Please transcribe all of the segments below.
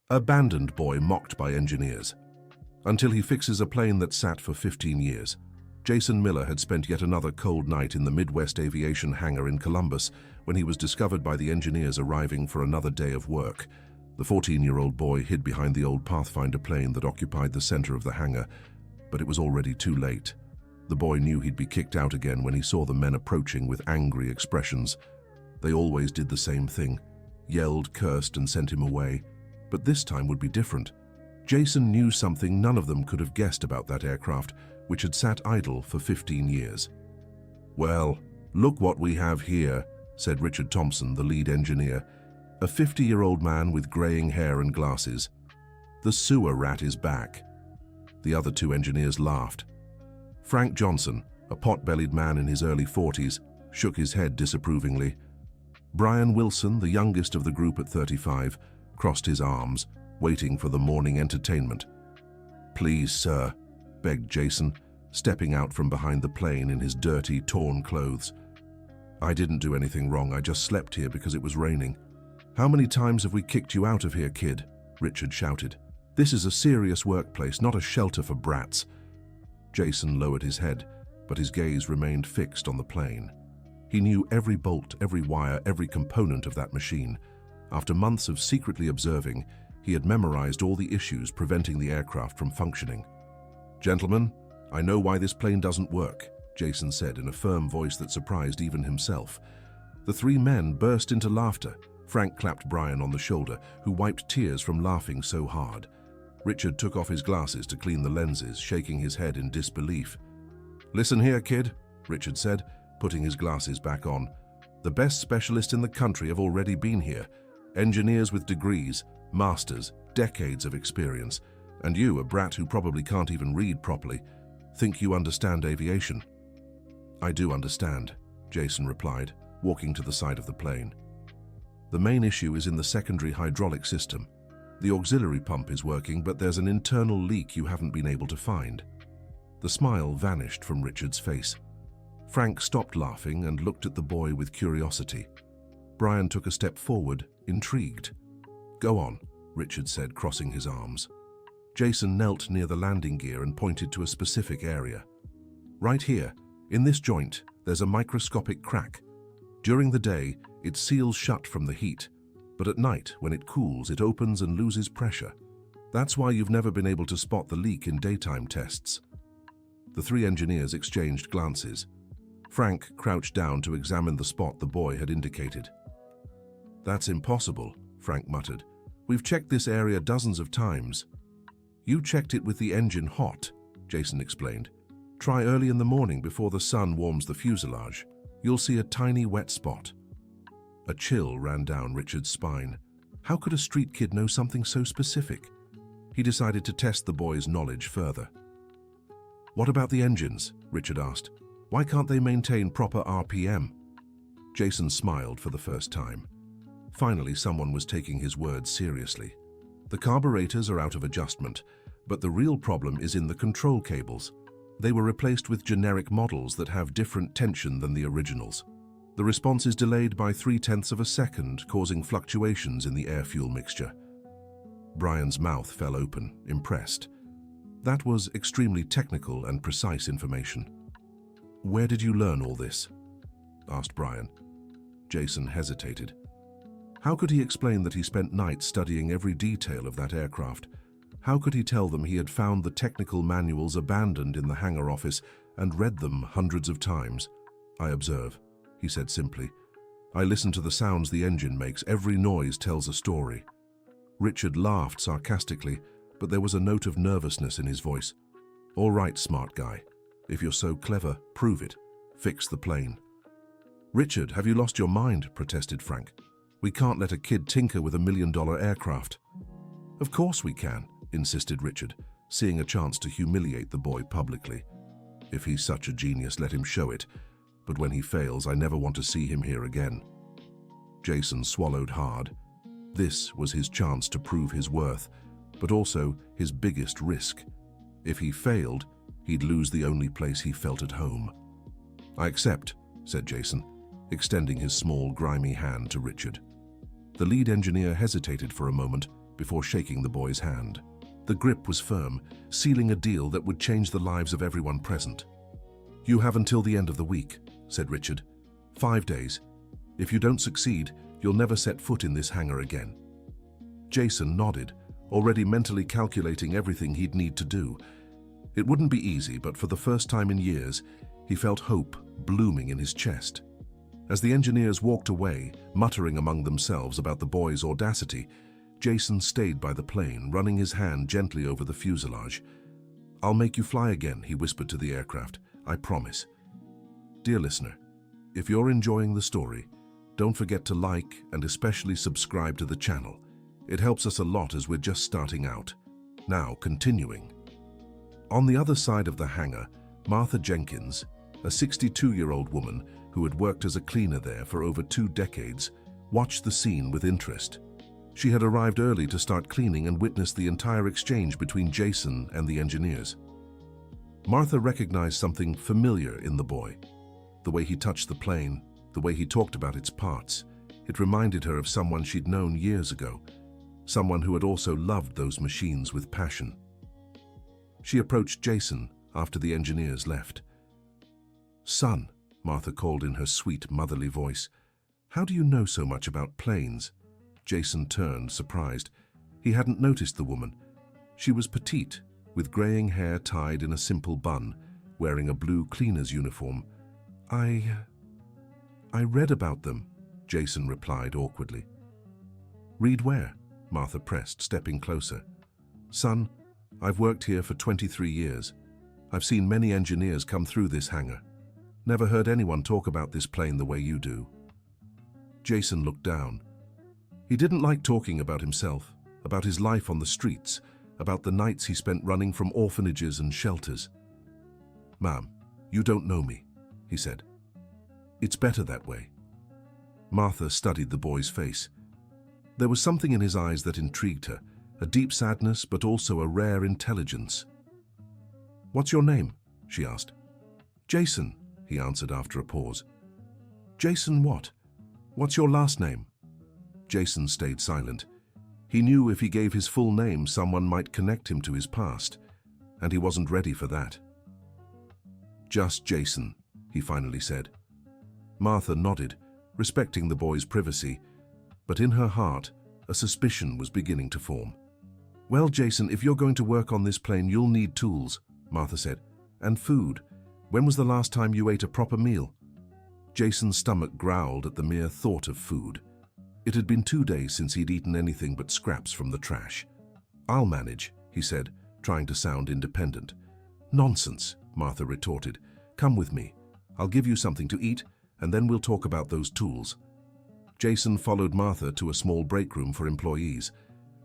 Abandoned boy mocked by engineers. Until he fixes a plane that sat for 15 years. Jason Miller had spent yet another cold night in the Midwest Aviation hangar in Columbus when he was discovered by the engineers arriving for another day of work. The 14-year-old boy hid behind the old Pathfinder plane that occupied the center of the hangar, but it was already too late. The boy knew he'd be kicked out again when he saw the men approaching with angry expressions. They always did the same thing, yelled, cursed, and sent him away. But this time would be different. Jason knew something none of them could have guessed about that aircraft, which had sat idle for 15 years. "Well, look what we have here," said Richard Thompson, the lead engineer, a 50-year-old man with graying hair and glasses. "The sewer rat is back." The other two engineers laughed. Frank Johnson, a pot-bellied man in his early 40s, shook his head disapprovingly. Brian Wilson, the youngest of the group at 35, crossed his arms, waiting for the morning entertainment. "Please, sir," begged Jason, stepping out from behind the plane in his dirty, torn clothes. "I didn't do anything wrong, I just slept here because it was raining." "How many times have we kicked you out of here, kid?" Richard shouted. "This is a serious workplace, not a shelter for brats." Jason lowered his head, but his gaze remained fixed on the plane. He knew every bolt, every wire, every component of that machine. After months of secretly observing, he had memorized all the issues preventing the aircraft from functioning. "Gentlemen, I know why this plane doesn't work," Jason said in a firm voice that surprised even himself. The three men burst into laughter. Frank clapped Brian on the shoulder, who wiped tears from laughing so hard. Richard took off his glasses to clean the lenses, shaking his head in disbelief. "Listen here, kid," Richard said, putting his glasses back on. "The best specialists in the country have already been here. Engineers with degrees, masters, decades of experience. And you, a brat who probably can't even read properly, think you understand aviation." "I do understand," Jason replied, walking to the side of the plane. "The main issue is in the secondary hydraulic system. The auxiliary pump is working, but there's an internal leak you haven't been able to find." The smile vanished from Richard's face. Frank stopped laughing and looked at the boy with curiosity. Brian took a step forward, intrigued. "Go on," Richard said, crossing his arms. Jason knelt near the landing gear and pointed to a specific area. "Right here, in this joint, there's a microscopic crack. During the day, it seals shut from the heat, but at night, when it cools, it opens and loses pressure. That's why you've never been able to spot the leak in daytime tests." The three engineers exchanged glances. Frank crouched down to examine the spot the boy had indicated. "That's impossible," Frank muttered. "We've checked this area dozens of times." "You checked it with the engine hot," Jason explained. "Try early in the morning before the sun warms the fuselage. You'll see a tiny wet spot." A chill ran down Richard's spine. How could a street kid know something so specific? He decided to test the boy's knowledge further. "What about the engines?" Richard asked. "Why can't they maintain proper RPM?" Jason smiled for the first time. Finally, someone was taking his words seriously. "The carburetors are out of adjustment, but the real problem is in the control cables. They were replaced with generic models that have different tension than the originals. The response is delayed by 0.3 of a second, causing fluctuations in the air-fuel mixture." Brian's mouth fell open, impressed. That was extremely technical and precise information. "Where did you learn all this?" asked Brian. Jason hesitated. How could he explain that he spent nights studying every detail of that aircraft? How could he tell them he had found the technical manuals abandoned in the hangar office and read them hundreds of times? "I observe," he said simply. "I listen to the sounds the engine makes. Every noise tells a story." Richard laughed sarcastically, but there was a note of nervousness in his voice. "All right, smart guy. If you're so clever, prove it. Fix the plane." "Richard, have you lost your mind?" protested Frank. "We can't let a kid tinker with $1 million aircraft." "Of course we can," insisted Richard, seeing a chance to humiliate the boy publicly. "If he's such a genius, let him show it. But when he fails, I never want to see him here again." Jason swallowed hard. This was his chance to prove his worth, but also his biggest risk. If he failed, he'd lose the only place he felt at home. "I accept," said Jason, extending his small, grimy hand to Richard. The lead engineer hesitated for a moment, before shaking the boy's hand. The grip was firm, sealing a deal that would change the lives of everyone present. "You have until the end of the week," said Richard. "5 days. If you don't succeed, you'll never set foot in this hangar again." Jason nodded, already mentally calculating everything he'd need to do. It wouldn't be easy, but for the first time in years, he felt hope blooming in his chest. As the engineers walked away, muttering among themselves about the boy's audacity, Jason stayed by the plane, running his hand gently over the fuselage. "I'll make you fly again," he whispered to the aircraft. "I promise." Dear listener, if you're enjoying the story, don't forget to like and especially subscribe to the channel. It helps us a lot as we're just starting out. Now, continuing. On the other side of the hangar, Martha Jenkins, a 62-year-old woman who had worked as a cleaner there for over 2 decades, watched the scene with interest. She had arrived early to start cleaning and witnessed the entire exchange between Jason and the engineers. Martha recognized something familiar in the boy. The way he touched the plane, the way he talked about its parts. It reminded her of someone she'd known years ago, someone who had also loved those machines with passion. She approached Jason after the engineers left. "Son," Martha called in her sweet, motherly voice, "how do you know so much about planes?" Jason turned, surprised. He hadn't noticed the woman. She was petite, with graying hair tied in a simple bun, wearing a blue cleaner's uniform. I read about them," Jason replied awkwardly. "Read where?" Martha pressed, stepping closer. "Son, I've worked here for 23 years. I've seen many engineers come through this hangar. Never heard anyone talk about this plane the way you do." Jason looked down. He didn't like talking about himself, about his life on the streets, about the nights he spent running from orphanages and shelters. "Ma'am, you don't know me," he said. "It's better that way." Martha studied the boy's face. There was something in his eyes that intrigued her, a deep sadness but also a rare intelligence. "What's your name?" she asked. "Jason," he answered after a pause. "Jason what? What's your last name?" Jason stayed silent. He knew if he gave his full name, someone might connect him to his past, and he wasn't ready for that. "Just Jason," he finally said. Martha nodded, respecting the boy's privacy, but in her heart, a suspicion was beginning to form. "Well, Jason, if you're going to work on this plane, you'll need tools," Martha said. "And food. When was the last time you ate a proper meal?" Jason's stomach growled at the mere thought of food. It had been 2 days since he'd eaten anything but scraps from the trash. "I'll manage," he said, trying to sound independent. "Nonsense," Martha retorted. "Come with me. I'll give you something to eat, and then we'll talk about those tools." Jason followed Martha to a small break room for employees.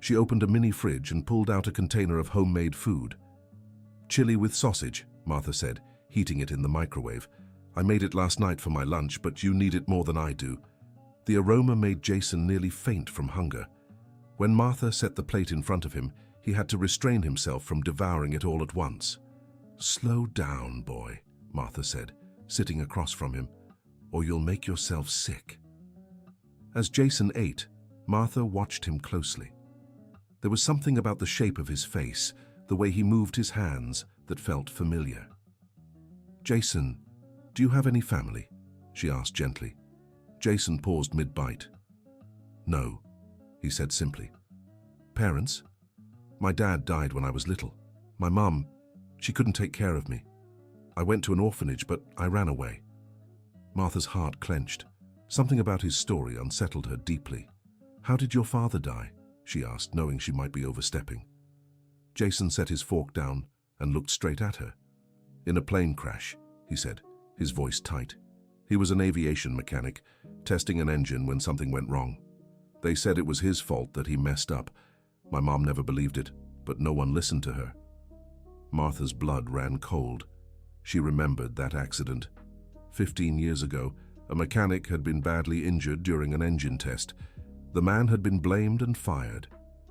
She opened a mini fridge and pulled out a container of homemade food. "Chili with sausage," Martha said, heating it in the microwave. "I made it last night for my lunch, but you need it more than I do." The aroma made Jason nearly faint from hunger. When Martha set the plate in front of him, he had to restrain himself from devouring it all at once. "Slow down, boy," Martha said, sitting across from him, "or you'll make yourself sick." As Jason ate, Martha watched him closely. There was something about the shape of his face, the way he moved his hands, that felt familiar. "Jason, do you have any family?" she asked gently. Jason paused mid-bite. "No," he said simply. "Parents? My dad died when I was little. My mum, she couldn't take care of me. I went to an orphanage, but I ran away." Martha's heart clenched. Something about his story unsettled her deeply. "How did your father die?" she asked, knowing she might be overstepping. Jason set his fork down and looked straight at her. "In a plane crash," he said, his voice tight. "He was an aviation mechanic, testing an engine when something went wrong. They said it was his fault that he messed up. My mom never believed it, but no one listened to her." Martha's blood ran cold. She remembered that accident. 15 years ago, a mechanic had been badly injured during an engine test. The man had been blamed and fired.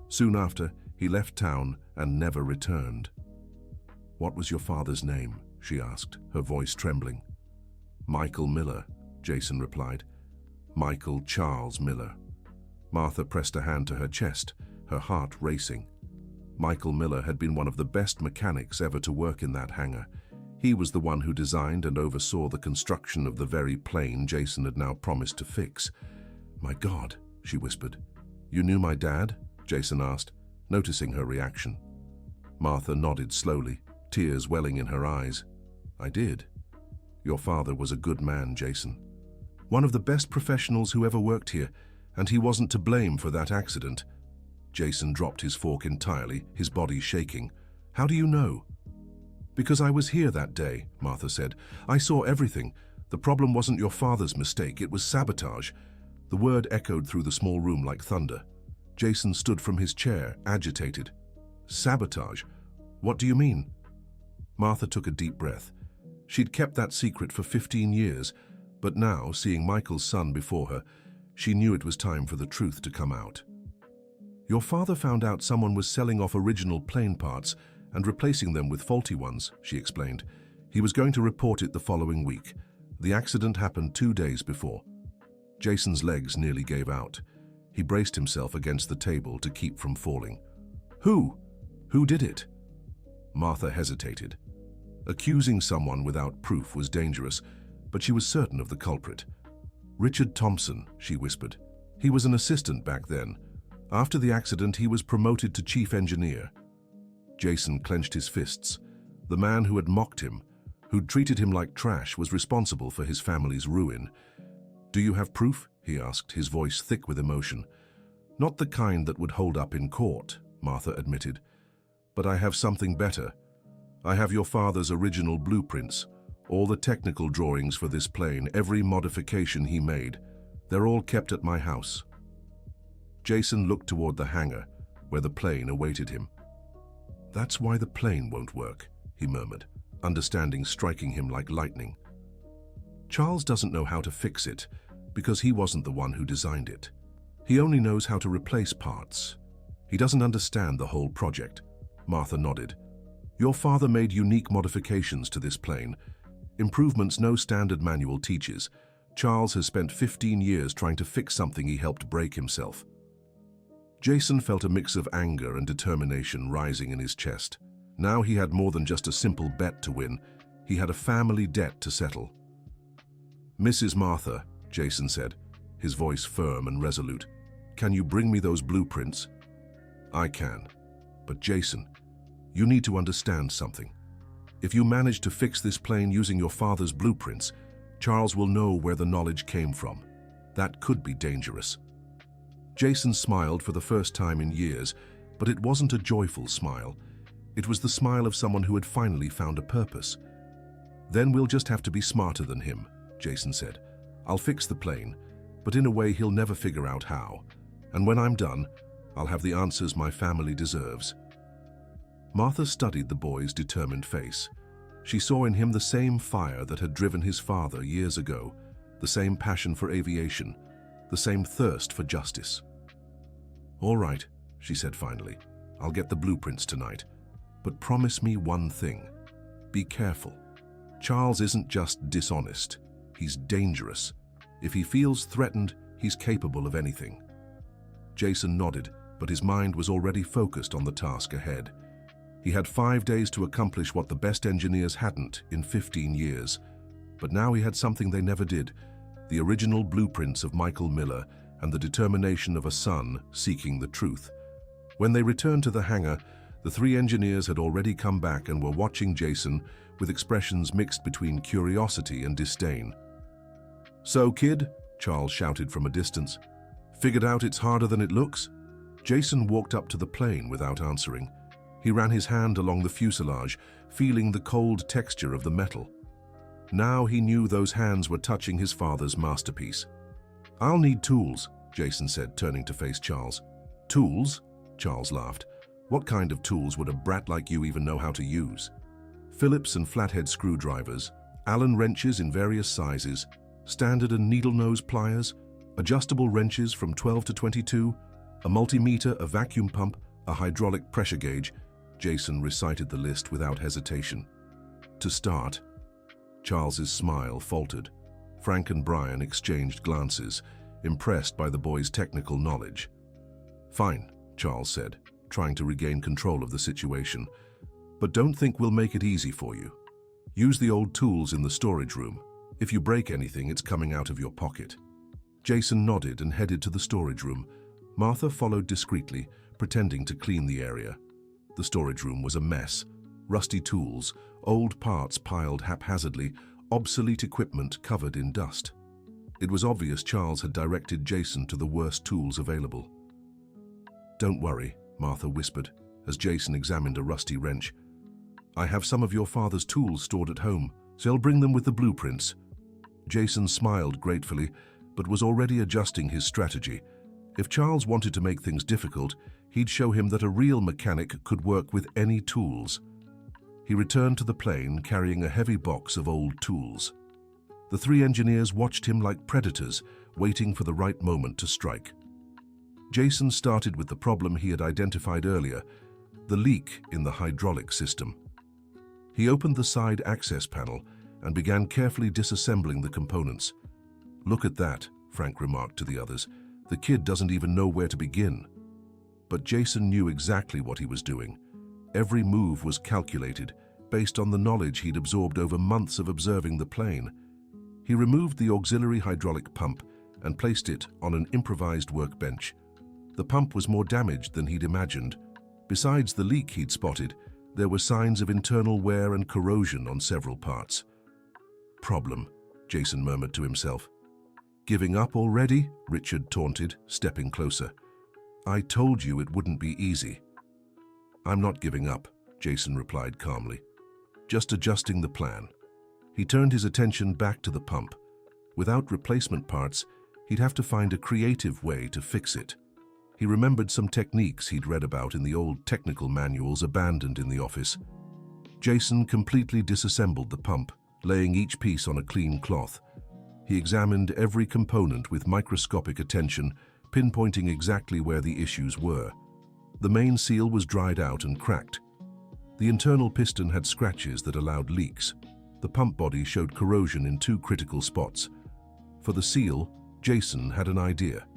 Soon after, he left town and never returned. "What was your father's name?" she asked, her voice trembling. "Michael Miller," Jason replied. "Michael Charles Miller." Martha pressed a hand to her chest, her heart racing. Michael Miller had been one of the best mechanics ever to work in that hangar. He was the one who designed and oversaw the construction of the very plane Jason had now promised to fix. "My God," she whispered. "You knew my dad?" Jason asked, noticing her reaction. Martha nodded slowly, tears welling in her eyes. "I did. Your father was a good man, Jason. One of the best professionals who ever worked here, and he wasn't to blame for that accident." Jason dropped his fork entirely, his body shaking. "How do you know?" "Because I was here that day," Martha said. "I saw everything. The problem wasn't your father's mistake, it was sabotage." The word echoed through the small room like thunder. Jason stood from his chair, agitated. "Sabotage? What do you mean?" Martha took a deep breath. She'd kept that secret for 15 years, but now, seeing Michael's son before her, she knew it was time for the truth to come out. "Your father found out someone was selling off original plane parts and replacing them with faulty ones," she explained. "He was going to report it the following week. The accident happened 2 days before." Jason's legs nearly gave out. He braced himself against the table to keep from falling. "Who? Who did it?" Martha hesitated. Accusing someone without proof was dangerous, but she was certain of the culprit. "Richard Thompson," she whispered. "He was an assistant back then. After the accident, he was promoted to chief engineer." Jason clenched his fists. The man who had mocked him, who'd treated him like trash, was responsible for his family's ruin. "Do you have proof?" he asked, his voice thick with emotion. "Not the kind that would hold up in court," Martha admitted. "But I have something better. I have your father's original blueprints, all the technical drawings for this plane, every modification he made. They're all kept at my house." Jason looked toward the hangar, where the plane awaited him. "That's why the plane won't work," he murmured, understanding striking him like lightning. "Charles doesn't know how to fix it, because he wasn't the one who designed it. He only knows how to replace parts. He doesn't understand the whole project." Martha nodded. "Your father made unique modifications to this plane, improvements no standard manual teaches. Charles has spent 15 years trying to fix something he helped break himself." Jason felt a mix of anger and determination rising in his chest. Now he had more than just a simple bet to win. He had a family debt to settle. "Mrs. Martha," Jason said, his voice firm and resolute, "can you bring me those blueprints?" "I can. But Jason, you need to understand something. If you manage to fix this plane using your father's blueprints, Charles will know where the knowledge came from. That could be dangerous." Jason smiled for the first time in years, but it wasn't a joyful smile. It was the smile of someone who had finally found a purpose. "Then we'll just have to be smarter than him," Jason said. "I'll fix the plane, but in a way he'll never figure out how. And when I'm done, I'll have the answers my family deserves." Martha studied the boy's determined face. She saw in him the same fire that had driven his father years ago, the same passion for aviation, the same thirst for justice. "All right," she said finally. "I'll get the blueprints tonight. But promise me one thing. Be careful. Charles isn't just dishonest. He's dangerous. If he feels threatened, he's capable of anything." Jason nodded, but his mind was already focused on the task ahead. He had 5 days to accomplish what the best engineers hadn't in 15 years. But now he had something they never did, the original blueprints of Michael Miller and the determination of a son seeking the truth. When they returned to the hangar, the 3 engineers had already come back and were watching Jason with expressions mixed between curiosity and disdain. "So, kid," Charles shouted from a distance, "figured out it's harder than it looks?" Jason walked up to the plane without answering. He ran his hand along the fuselage, feeling the cold texture of the metal. Now he knew those hands were touching his father's masterpiece. "I'll need tools," Jason said, turning to face Charles. "Tools?" Charles laughed. "What kind of tools would a brat like you even know how to use?" "Phillips and flathead screwdrivers, Allen wrenches in various sizes, standard and needle nose pliers, adjustable wrenches from 12 to 22, a multimeter, a vacuum pump, a hydraulic pressure gauge." Jason recited the list without hesitation. "To start." Charles's smile faltered. Frank and Brian exchanged glances, impressed by the boy's technical knowledge. "Fine," Charles said, trying to regain control of the situation. "But don't think we'll make it easy for you. Use the old tools in the storage room. If you break anything, it's coming out of your pocket." Jason nodded and headed to the storage room. Martha followed discreetly, pretending to clean the area. The storage room was a mess. Rusty tools, old parts piled haphazardly, obsolete equipment covered in dust. It was obvious Charles had directed Jason to the worst tools available. "Don't worry," Martha whispered, as Jason examined a rusty wrench. "I have some of your father's tools stored at home, so I'll bring them with the blueprints." Jason smiled gratefully, but was already adjusting his strategy. If Charles wanted to make things difficult, he'd show him that a real mechanic could work with any tools. He returned to the plane carrying a heavy box of old tools. The three engineers watched him like predators, waiting for the right moment to strike. Jason started with the problem he had identified earlier, the leak in the hydraulic system. He opened the side access panel and began carefully disassembling the components. "Look at that," Frank remarked to the others. "The kid doesn't even know where to begin." But Jason knew exactly what he was doing. Every move was calculated, based on the knowledge he'd absorbed over months of observing the plane. He removed the auxiliary hydraulic pump and placed it on an improvised workbench. The pump was more damaged than he'd imagined. Besides the leak he'd spotted, there were signs of internal wear and corrosion on several parts. "Problem," Jason murmured to himself. "Giving up already?" Richard taunted, stepping closer. "I told you it wouldn't be easy." "I'm not giving up," Jason replied calmly. "Just adjusting the plan." He turned his attention back to the pump. Without replacement parts, he'd have to find a creative way to fix it. He remembered some techniques he'd read about in the old technical manuals abandoned in the office. Jason completely disassembled the pump, laying each piece on a clean cloth. He examined every component with microscopic attention, pinpointing exactly where the issues were. The main seal was dried out and cracked. The internal piston had scratches that allowed leaks. The pump body showed corrosion in two critical spots. For the seal, Jason had an idea.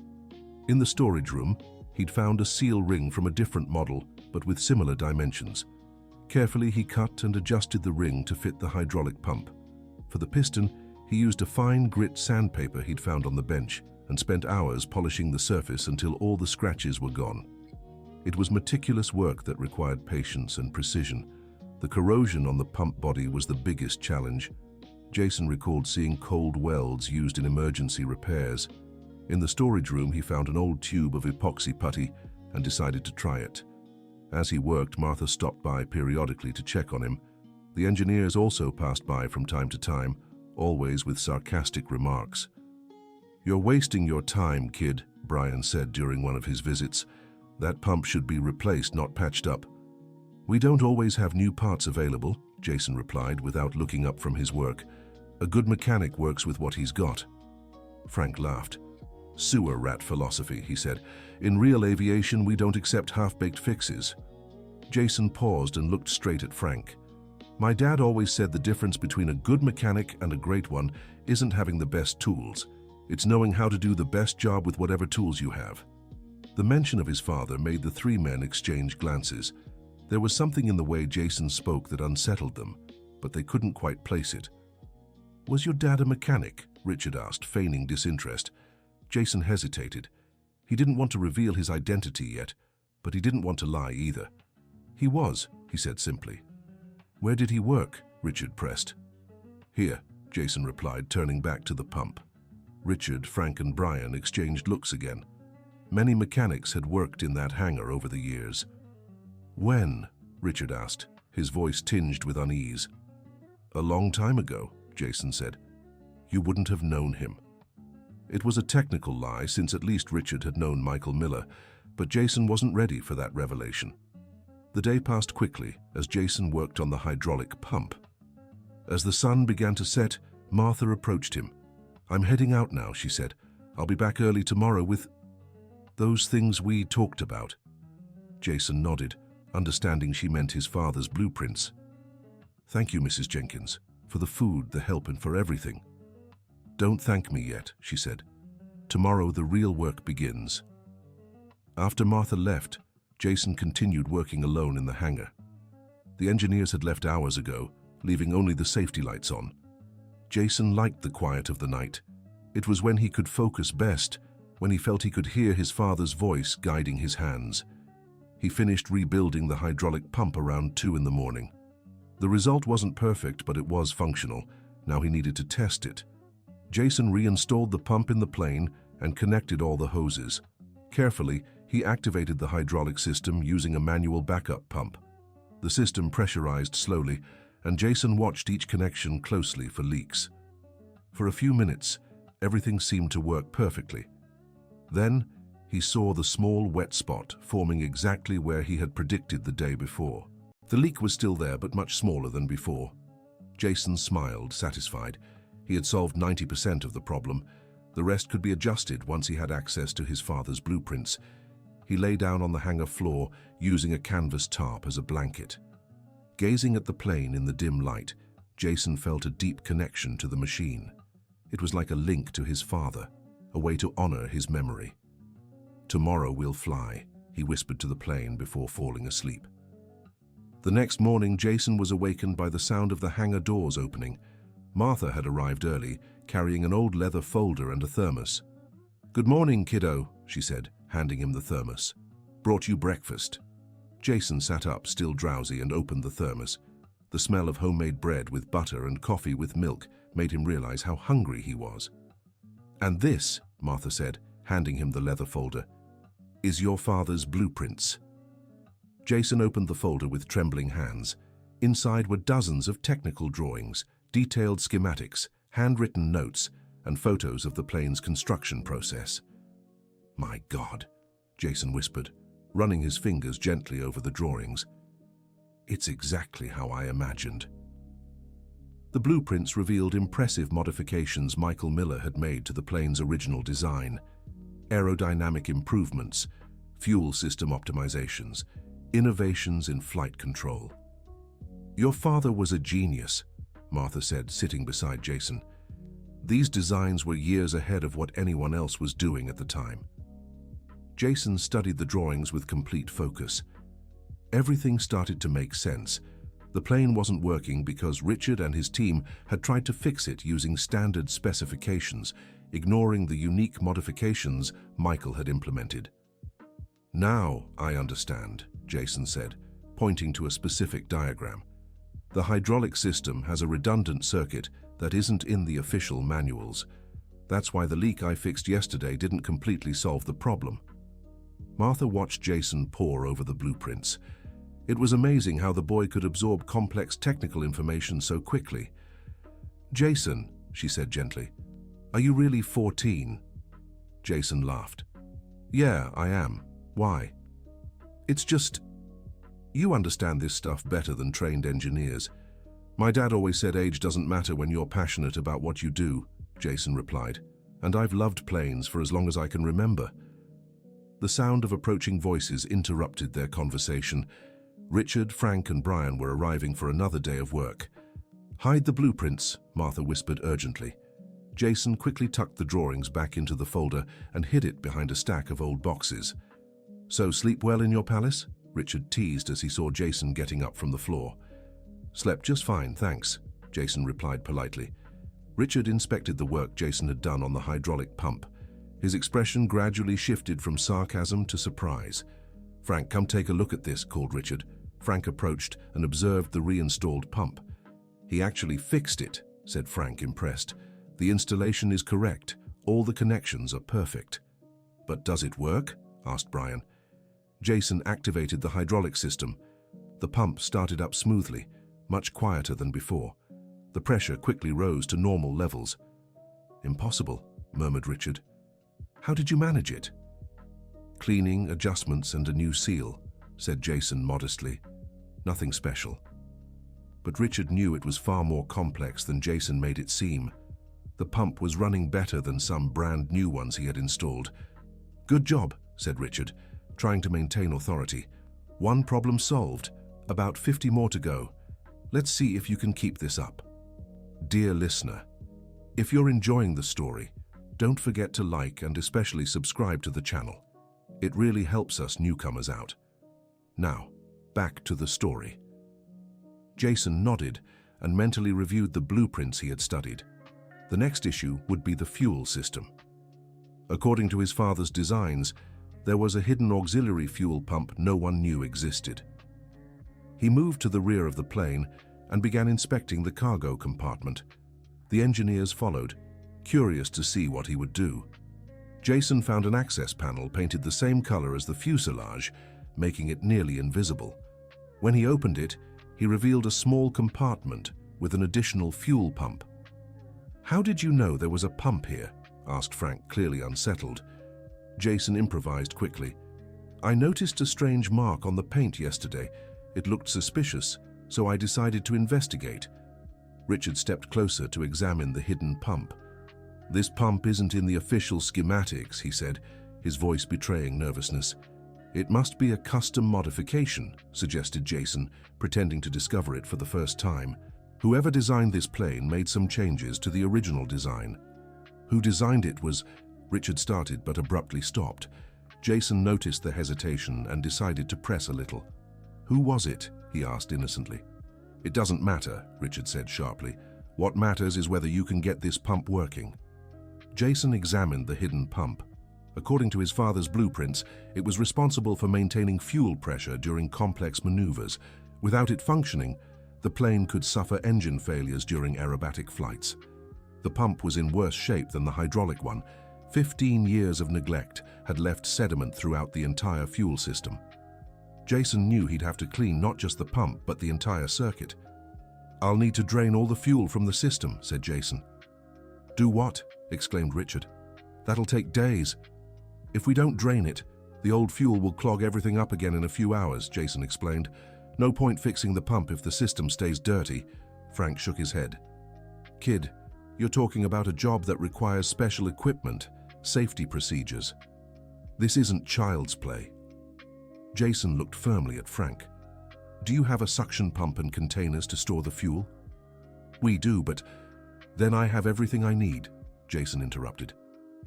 In the storage room, he'd found a seal ring from a different model, but with similar dimensions. Carefully, he cut and adjusted the ring to fit the hydraulic pump. For the piston, he used a fine grit sandpaper he'd found on the bench and spent hours polishing the surface until all the scratches were gone. It was meticulous work that required patience and precision. The corrosion on the pump body was the biggest challenge. Jason recalled seeing cold welds used in emergency repairs. In the storage room, he found an old tube of epoxy putty and decided to try it. As he worked, Martha stopped by periodically to check on him. The engineers also passed by from time to time, always with sarcastic remarks. "You're wasting your time, kid," Brian said during one of his visits. "That pump should be replaced, not patched up." "We don't always have new parts available," Jason replied without looking up from his work. "A good mechanic works with what he's got." Frank laughed. "Sewer rat philosophy," he said. "In real aviation, we don't accept half-baked fixes." Jason paused and looked straight at Frank. "My dad always said the difference between a good mechanic and a great one isn't having the best tools. It's knowing how to do the best job with whatever tools you have." The mention of his father made the three men exchange glances. There was something in the way Jason spoke that unsettled them, but they couldn't quite place it. "Was your dad a mechanic?" Richard asked, feigning disinterest. Jason hesitated. He didn't want to reveal his identity yet, but he didn't want to lie either. "He was," he said simply. "Where did he work?" Richard pressed. "Here," Jason replied, turning back to the pump. Richard, Frank, and Brian exchanged looks again. Many mechanics had worked in that hangar over the years. "When?" Richard asked, his voice tinged with unease. "A long time ago," Jason said. "You wouldn't have known him." It was a technical lie, since at least Richard had known Michael Miller, but Jason wasn't ready for that revelation. The day passed quickly as Jason worked on the hydraulic pump. As the sun began to set, Martha approached him. "I'm heading out now," she said. "I'll be back early tomorrow with those things we talked about." Jason nodded, understanding she meant his father's blueprints. "Thank you, Mrs. Jenkins, for the food, the help, and for everything." "Don't thank me yet," she said. "Tomorrow the real work begins." After Martha left, Jason continued working alone in the hangar. The engineers had left hours ago, leaving only the safety lights on. Jason liked the quiet of the night. It was when he could focus best, when he felt he could hear his father's voice guiding his hands. He finished rebuilding the hydraulic pump around 2 in the morning. The result wasn't perfect, but it was functional. Now he needed to test it. Jason reinstalled the pump in the plane and connected all the hoses. Carefully, he activated the hydraulic system using a manual backup pump. The system pressurized slowly, and Jason watched each connection closely for leaks. For a few minutes, everything seemed to work perfectly. Then, he saw the small wet spot forming exactly where he had predicted the day before. The leak was still there, but much smaller than before. Jason smiled, satisfied. He had solved 90% of the problem. The rest could be adjusted once he had access to his father's blueprints. He lay down on the hangar floor, using a canvas tarp as a blanket. Gazing at the plane in the dim light, Jason felt a deep connection to the machine. It was like a link to his father, a way to honor his memory. "Tomorrow we'll fly," he whispered to the plane before falling asleep. The next morning, Jason was awakened by the sound of the hangar doors opening. Martha had arrived early, carrying an old leather folder and a thermos. "Good morning, kiddo," she said, handing him the thermos. "Brought you breakfast." Jason sat up, still drowsy, and opened the thermos. The smell of homemade bread with butter and coffee with milk made him realize how hungry he was. "And this," Martha said, handing him the leather folder, "is your father's blueprints." Jason opened the folder with trembling hands. Inside were dozens of technical drawings, detailed schematics, handwritten notes, and photos of the plane's construction process. "My God," Jason whispered, running his fingers gently over the drawings. "It's exactly how I imagined." The blueprints revealed impressive modifications Michael Miller had made to the plane's original design. Aerodynamic improvements, fuel system optimizations, innovations in flight control. "Your father was a genius," Martha said, sitting beside Jason. "These designs were years ahead of what anyone else was doing at the time." Jason studied the drawings with complete focus. Everything started to make sense. The plane wasn't working because Richard and his team had tried to fix it using standard specifications, ignoring the unique modifications Michael had implemented. "Now I understand," Jason said, pointing to a specific diagram. "The hydraulic system has a redundant circuit that isn't in the official manuals. That's why the leak I fixed yesterday didn't completely solve the problem." Martha watched Jason pore over the blueprints. It was amazing how the boy could absorb complex technical information so quickly. "Jason," she said gently, "are you really 14? Jason laughed. "Yeah, I am. Why?" "It's just, you understand this stuff better than trained engineers. My dad always said age doesn't matter when you're passionate about what you do," Jason replied, "and I've loved planes for as long as I can remember." The sound of approaching voices interrupted their conversation. Richard, Frank, and Brian were arriving for another day of work. "Hide the blueprints," Martha whispered urgently. Jason quickly tucked the drawings back into the folder and hid it behind a stack of old boxes. "So sleep well in your palace?" Richard teased as he saw Jason getting up from the floor. "Slept just fine, thanks," Jason replied politely. Richard inspected the work Jason had done on the hydraulic pump. His expression gradually shifted from sarcasm to surprise. "Frank, come take a look at this," called Richard. Frank approached and observed the reinstalled pump. "He actually fixed it," said Frank, impressed. "The installation is correct. All the connections are perfect." "But does it work?" asked Brian. Jason activated the hydraulic system. The pump started up smoothly, much quieter than before. The pressure quickly rose to normal levels. "Impossible," murmured Richard. "How did you manage it?" "Cleaning, adjustments, and a new seal," said Jason modestly. "Nothing special." But Richard knew it was far more complex than Jason made it seem. The pump was running better than some brand new ones he had installed. "Good job," said Richard, trying to maintain authority. "One problem solved. About 50 more to go. Let's see if you can keep this up." Dear listener, if you're enjoying the story, don't forget to like and especially subscribe to the channel. It really helps us newcomers out. Now, back to the story. Jason nodded and mentally reviewed the blueprints he had studied. The next issue would be the fuel system. According to his father's designs, there was a hidden auxiliary fuel pump no one knew existed. He moved to the rear of the plane and began inspecting the cargo compartment. The engineers followed, curious to see what he would do. Jason found an access panel painted the same color as the fuselage, making it nearly invisible. When he opened it, he revealed a small compartment with an additional fuel pump. "How did you know there was a pump here?" asked Frank, clearly unsettled. Jason improvised quickly. "I noticed a strange mark on the paint yesterday. It looked suspicious, so I decided to investigate." Richard stepped closer to examine the hidden pump. "This pump isn't in the official schematics," he said, his voice betraying nervousness. "It must be a custom modification," suggested Jason, pretending to discover it for the first time. "Whoever designed this plane made some changes to the original design." "Who designed it was—" Richard started but abruptly stopped. Jason noticed the hesitation and decided to press a little. "Who was it?" he asked innocently. "It doesn't matter," Richard said sharply. "What matters is whether you can get this pump working." Jason examined the hidden pump. According to his father's blueprints, it was responsible for maintaining fuel pressure during complex maneuvers. Without it functioning, the plane could suffer engine failures during aerobatic flights. The pump was in worse shape than the hydraulic one. 15 years of neglect had left sediment throughout the entire fuel system. Jason knew he'd have to clean not just the pump, but the entire circuit. "I'll need to drain all the fuel from the system," said Jason. "Do what?" exclaimed Richard. "That'll take days." "If we don't drain it, the old fuel will clog everything up again in a few hours," Jason explained. "No point fixing the pump if the system stays dirty." Frank shook his head. "Kid, you're talking about a job that requires special equipment, safety procedures. This isn't child's play." Jason looked firmly at Frank. "Do you have a suction pump and containers to store the fuel?" "We do, but—" "Then I have everything I need," Jason interrupted.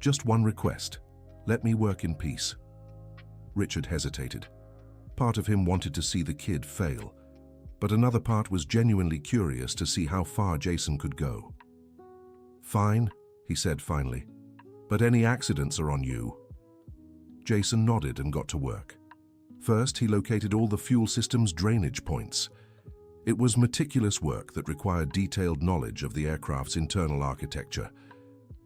"Just one request. Let me work in peace." Richard hesitated. Part of him wanted to see the kid fail, but another part was genuinely curious to see how far Jason could go. "Fine," he said finally, "but any accidents are on you." Jason nodded and got to work. First, he located all the fuel system's drainage points. It was meticulous work that required detailed knowledge of the aircraft's internal architecture.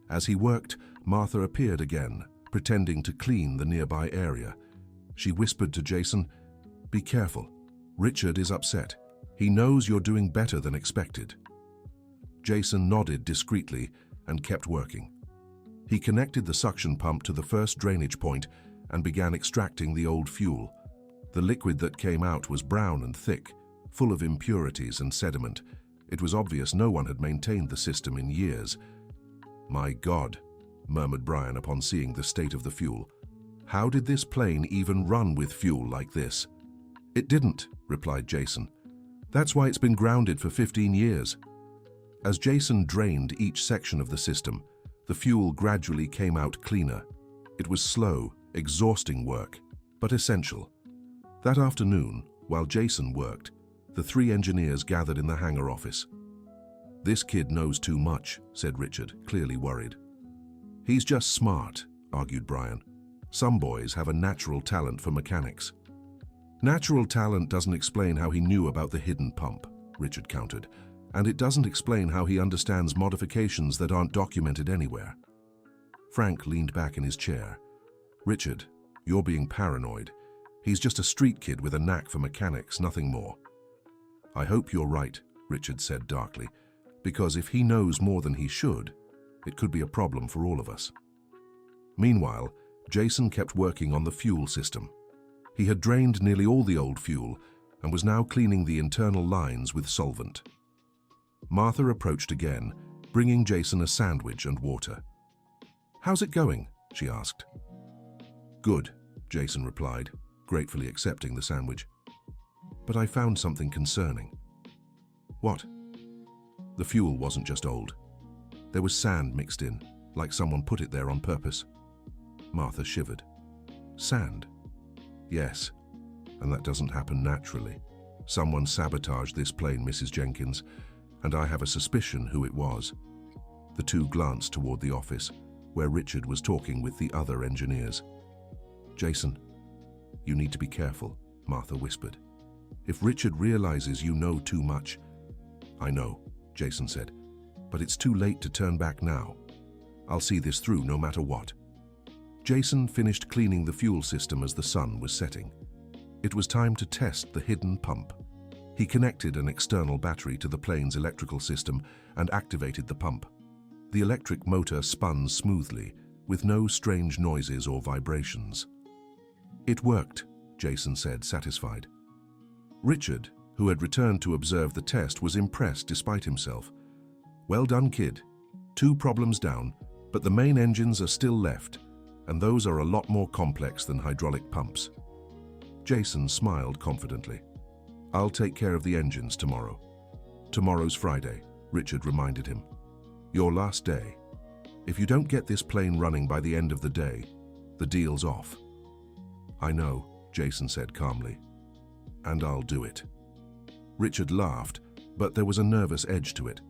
As he worked, Martha appeared again, pretending to clean the nearby area. She whispered to Jason, "Be careful. Richard is upset. He knows you're doing better than expected." Jason nodded discreetly and kept working. He connected the suction pump to the first drainage point and began extracting the old fuel. The liquid that came out was brown and thick, full of impurities and sediment. It was obvious no one had maintained the system in years. "My God," murmured Brian upon seeing the state of the fuel. "How did this plane even run with fuel like this?" "It didn't," replied Jason. "That's why it's been grounded for 15 years. As Jason drained each section of the system, the fuel gradually came out cleaner. It was slow, exhausting work, but essential. That afternoon, while Jason worked, the 3 engineers gathered in the hangar office. "This kid knows too much," said Richard, clearly worried. "He's just smart," argued Brian. "Some boys have a natural talent for mechanics." "Natural talent doesn't explain how he knew about the hidden pump," Richard countered, "and it doesn't explain how he understands modifications that aren't documented anywhere." Frank leaned back in his chair. "Richard, you're being paranoid. He's just a street kid with a knack for mechanics, nothing more." "I hope you're right," Richard said darkly, "because if he knows more than he should, it could be a problem for all of us." Meanwhile, Jason kept working on the fuel system. He had drained nearly all the old fuel and was now cleaning the internal lines with solvent. Martha approached again, bringing Jason a sandwich and water. "How's it going?" she asked. "Good," Jason replied, gratefully accepting the sandwich. "But I found something concerning." "What?" "The fuel wasn't just old. There was sand mixed in, like someone put it there on purpose." Martha shivered. "Sand?" "Yes. and that doesn't happen naturally. Someone sabotaged this plane, Mrs. Jenkins, and I have a suspicion who it was." The two glanced toward the office, where Richard was talking with the other engineers. "Jason, you need to be careful," Martha whispered. "If Richard realizes you know too much—" "I know," Jason said, "but it's too late to turn back now. I'll see this through no matter what." Jason finished cleaning the fuel system as the sun was setting. It was time to test the hidden pump. He connected an external battery to the plane's electrical system and activated the pump. The electric motor spun smoothly, with no strange noises or vibrations. "It worked," Jason said, satisfied. Richard, who had returned to observe the test, was impressed despite himself. "Well done, kid. 2 problems down, but the main engines are still left, and those are a lot more complex than hydraulic pumps." Jason smiled confidently. "I'll take care of the engines tomorrow." "Tomorrow's Friday," Richard reminded him. "Your last day. If you don't get this plane running by the end of the day, the deal's off." "I know," Jason said calmly. "And I'll do it." Richard laughed, but there was a nervous edge to it.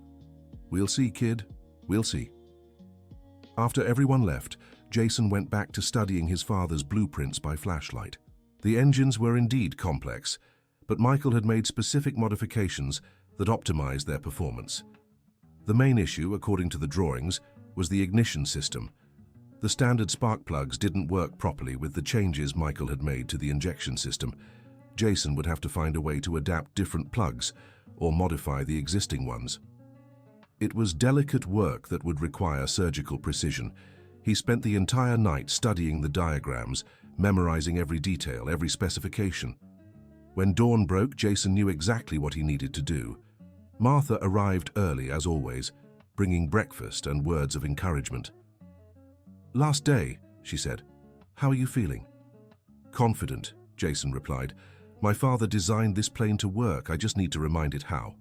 "We'll see, kid. We'll see." After everyone left, Jason went back to studying his father's blueprints by flashlight. The engines were indeed complex, but Michael had made specific modifications that optimized their performance. The main issue, according to the drawings, was the ignition system. The standard spark plugs didn't work properly with the changes Michael had made to the injection system. Jason would have to find a way to adapt different plugs or modify the existing ones. It was delicate work that would require surgical precision. He spent the entire night studying the diagrams, memorizing every detail, every specification. When dawn broke, Jason knew exactly what he needed to do. Martha arrived early, as always, bringing breakfast and words of encouragement. "Last day," she said. "How are you feeling?" "Confident," Jason replied. "My father designed this plane to work. I just need to remind it how."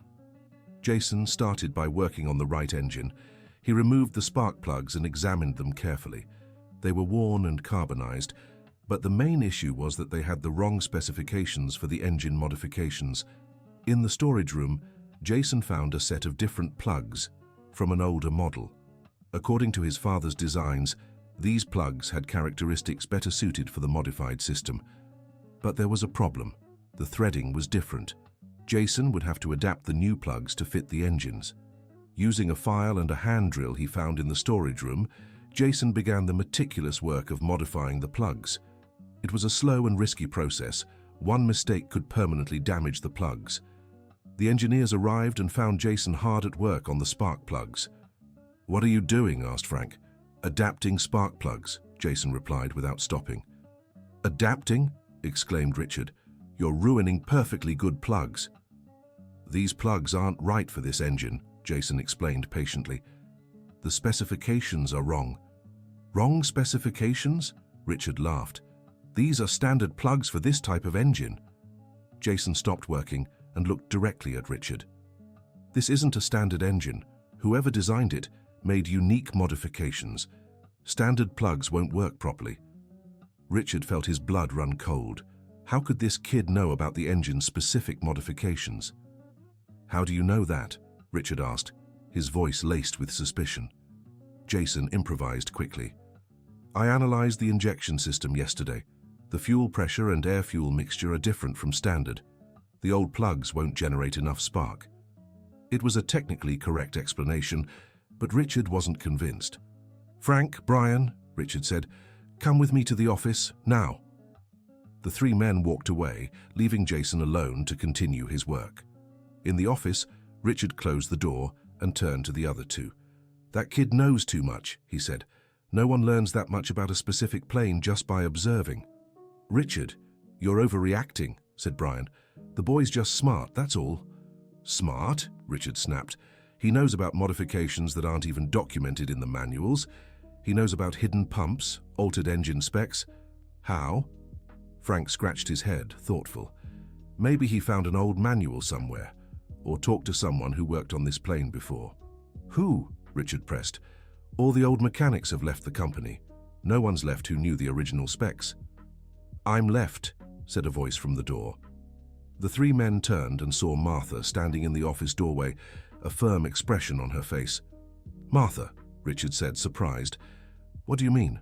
Jason started by working on the right engine. He removed the spark plugs and examined them carefully. They were worn and carbonized, but the main issue was that they had the wrong specifications for the engine modifications. In the storage room, Jason found a set of different plugs from an older model. According to his father's designs, these plugs had characteristics better suited for the modified system. But there was a problem. The threading was different. Jason would have to adapt the new plugs to fit the engines. Using a file and a hand drill he found in the storage room, Jason began the meticulous work of modifying the plugs. It was a slow and risky process. One mistake could permanently damage the plugs. The engineers arrived and found Jason hard at work on the spark plugs. "What are you doing?" asked Frank. "Adapting spark plugs," Jason replied without stopping. "Adapting?" exclaimed Richard. "You're ruining perfectly good plugs." "These plugs aren't right for this engine," Jason explained patiently. "The specifications are wrong." "Wrong specifications?" Richard laughed. "These are standard plugs for this type of engine." Jason stopped working and looked directly at Richard. "This isn't a standard engine. Whoever designed it made unique modifications. Standard plugs won't work properly." Richard felt his blood run cold. How could this kid know about the engine's specific modifications? "How do you know that?" Richard asked, his voice laced with suspicion. Jason improvised quickly. "I analyzed the injection system yesterday. The fuel pressure and air-fuel mixture are different from standard. The old plugs won't generate enough spark." It was a technically correct explanation, but Richard wasn't convinced. "Frank, Brian," Richard said, "come with me to the office, now." The 3 men walked away, leaving Jason alone to continue his work. In the office, Richard closed the door and turned to the other 2. "That kid knows too much," he said. "No one learns that much about a specific plane just by observing." "Richard, you're overreacting," said Brian. "The boy's just smart, that's all." "Smart?" Richard snapped. "He knows about modifications that aren't even documented in the manuals. He knows about hidden pumps, altered engine specs." "How?" Frank scratched his head, thoughtful. "Maybe he found an old manual somewhere, or talked to someone who worked on this plane before." "Who?" Richard pressed. "All the old mechanics have left the company. No one's left who knew the original specs." "I'm left," said a voice from the door. The three men turned and saw Martha standing in the office doorway, a firm expression on her face. "Martha," Richard said, surprised. "What do you mean?"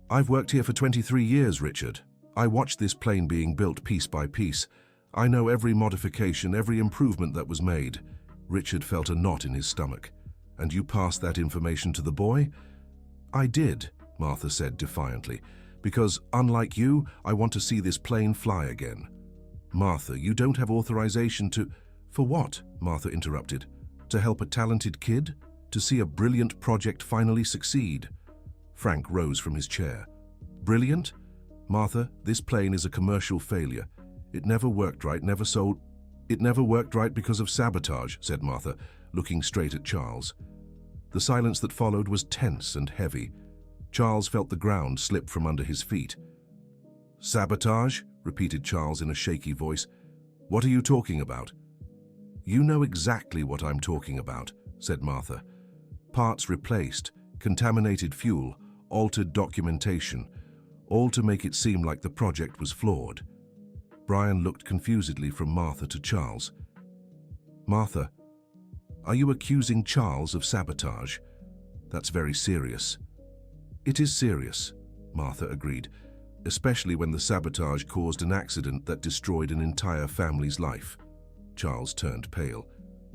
"I've worked here for 23 years, Richard. I watched this plane being built piece by piece. I know every modification, every improvement that was made." Richard felt a knot in his stomach. "And you passed that information to the boy?" "I did," Martha said defiantly, "because, unlike you, I want to see this plane fly again." "Martha, you don't have authorization to—" "For what?" Martha interrupted. "To help a talented kid? To see a brilliant project finally succeed?" Frank rose from his chair. "Brilliant? Martha, this plane is a commercial failure. It never worked right, never sold—" "It never worked right because of sabotage," said Martha, looking straight at Charles. The silence that followed was tense and heavy. Charles felt the ground slip from under his feet. "Sabotage?" repeated Charles in a shaky voice. "What are you talking about?" "You know exactly what I'm talking about," said Martha. "Parts replaced, contaminated fuel, altered documentation, all to make it seem like the project was flawed." Brian looked confusedly from Martha to Charles. "Martha, are you accusing Charles of sabotage? That's very serious." "It is serious," Martha agreed, "especially when the sabotage caused an accident that destroyed an entire family's life." Charles turned pale.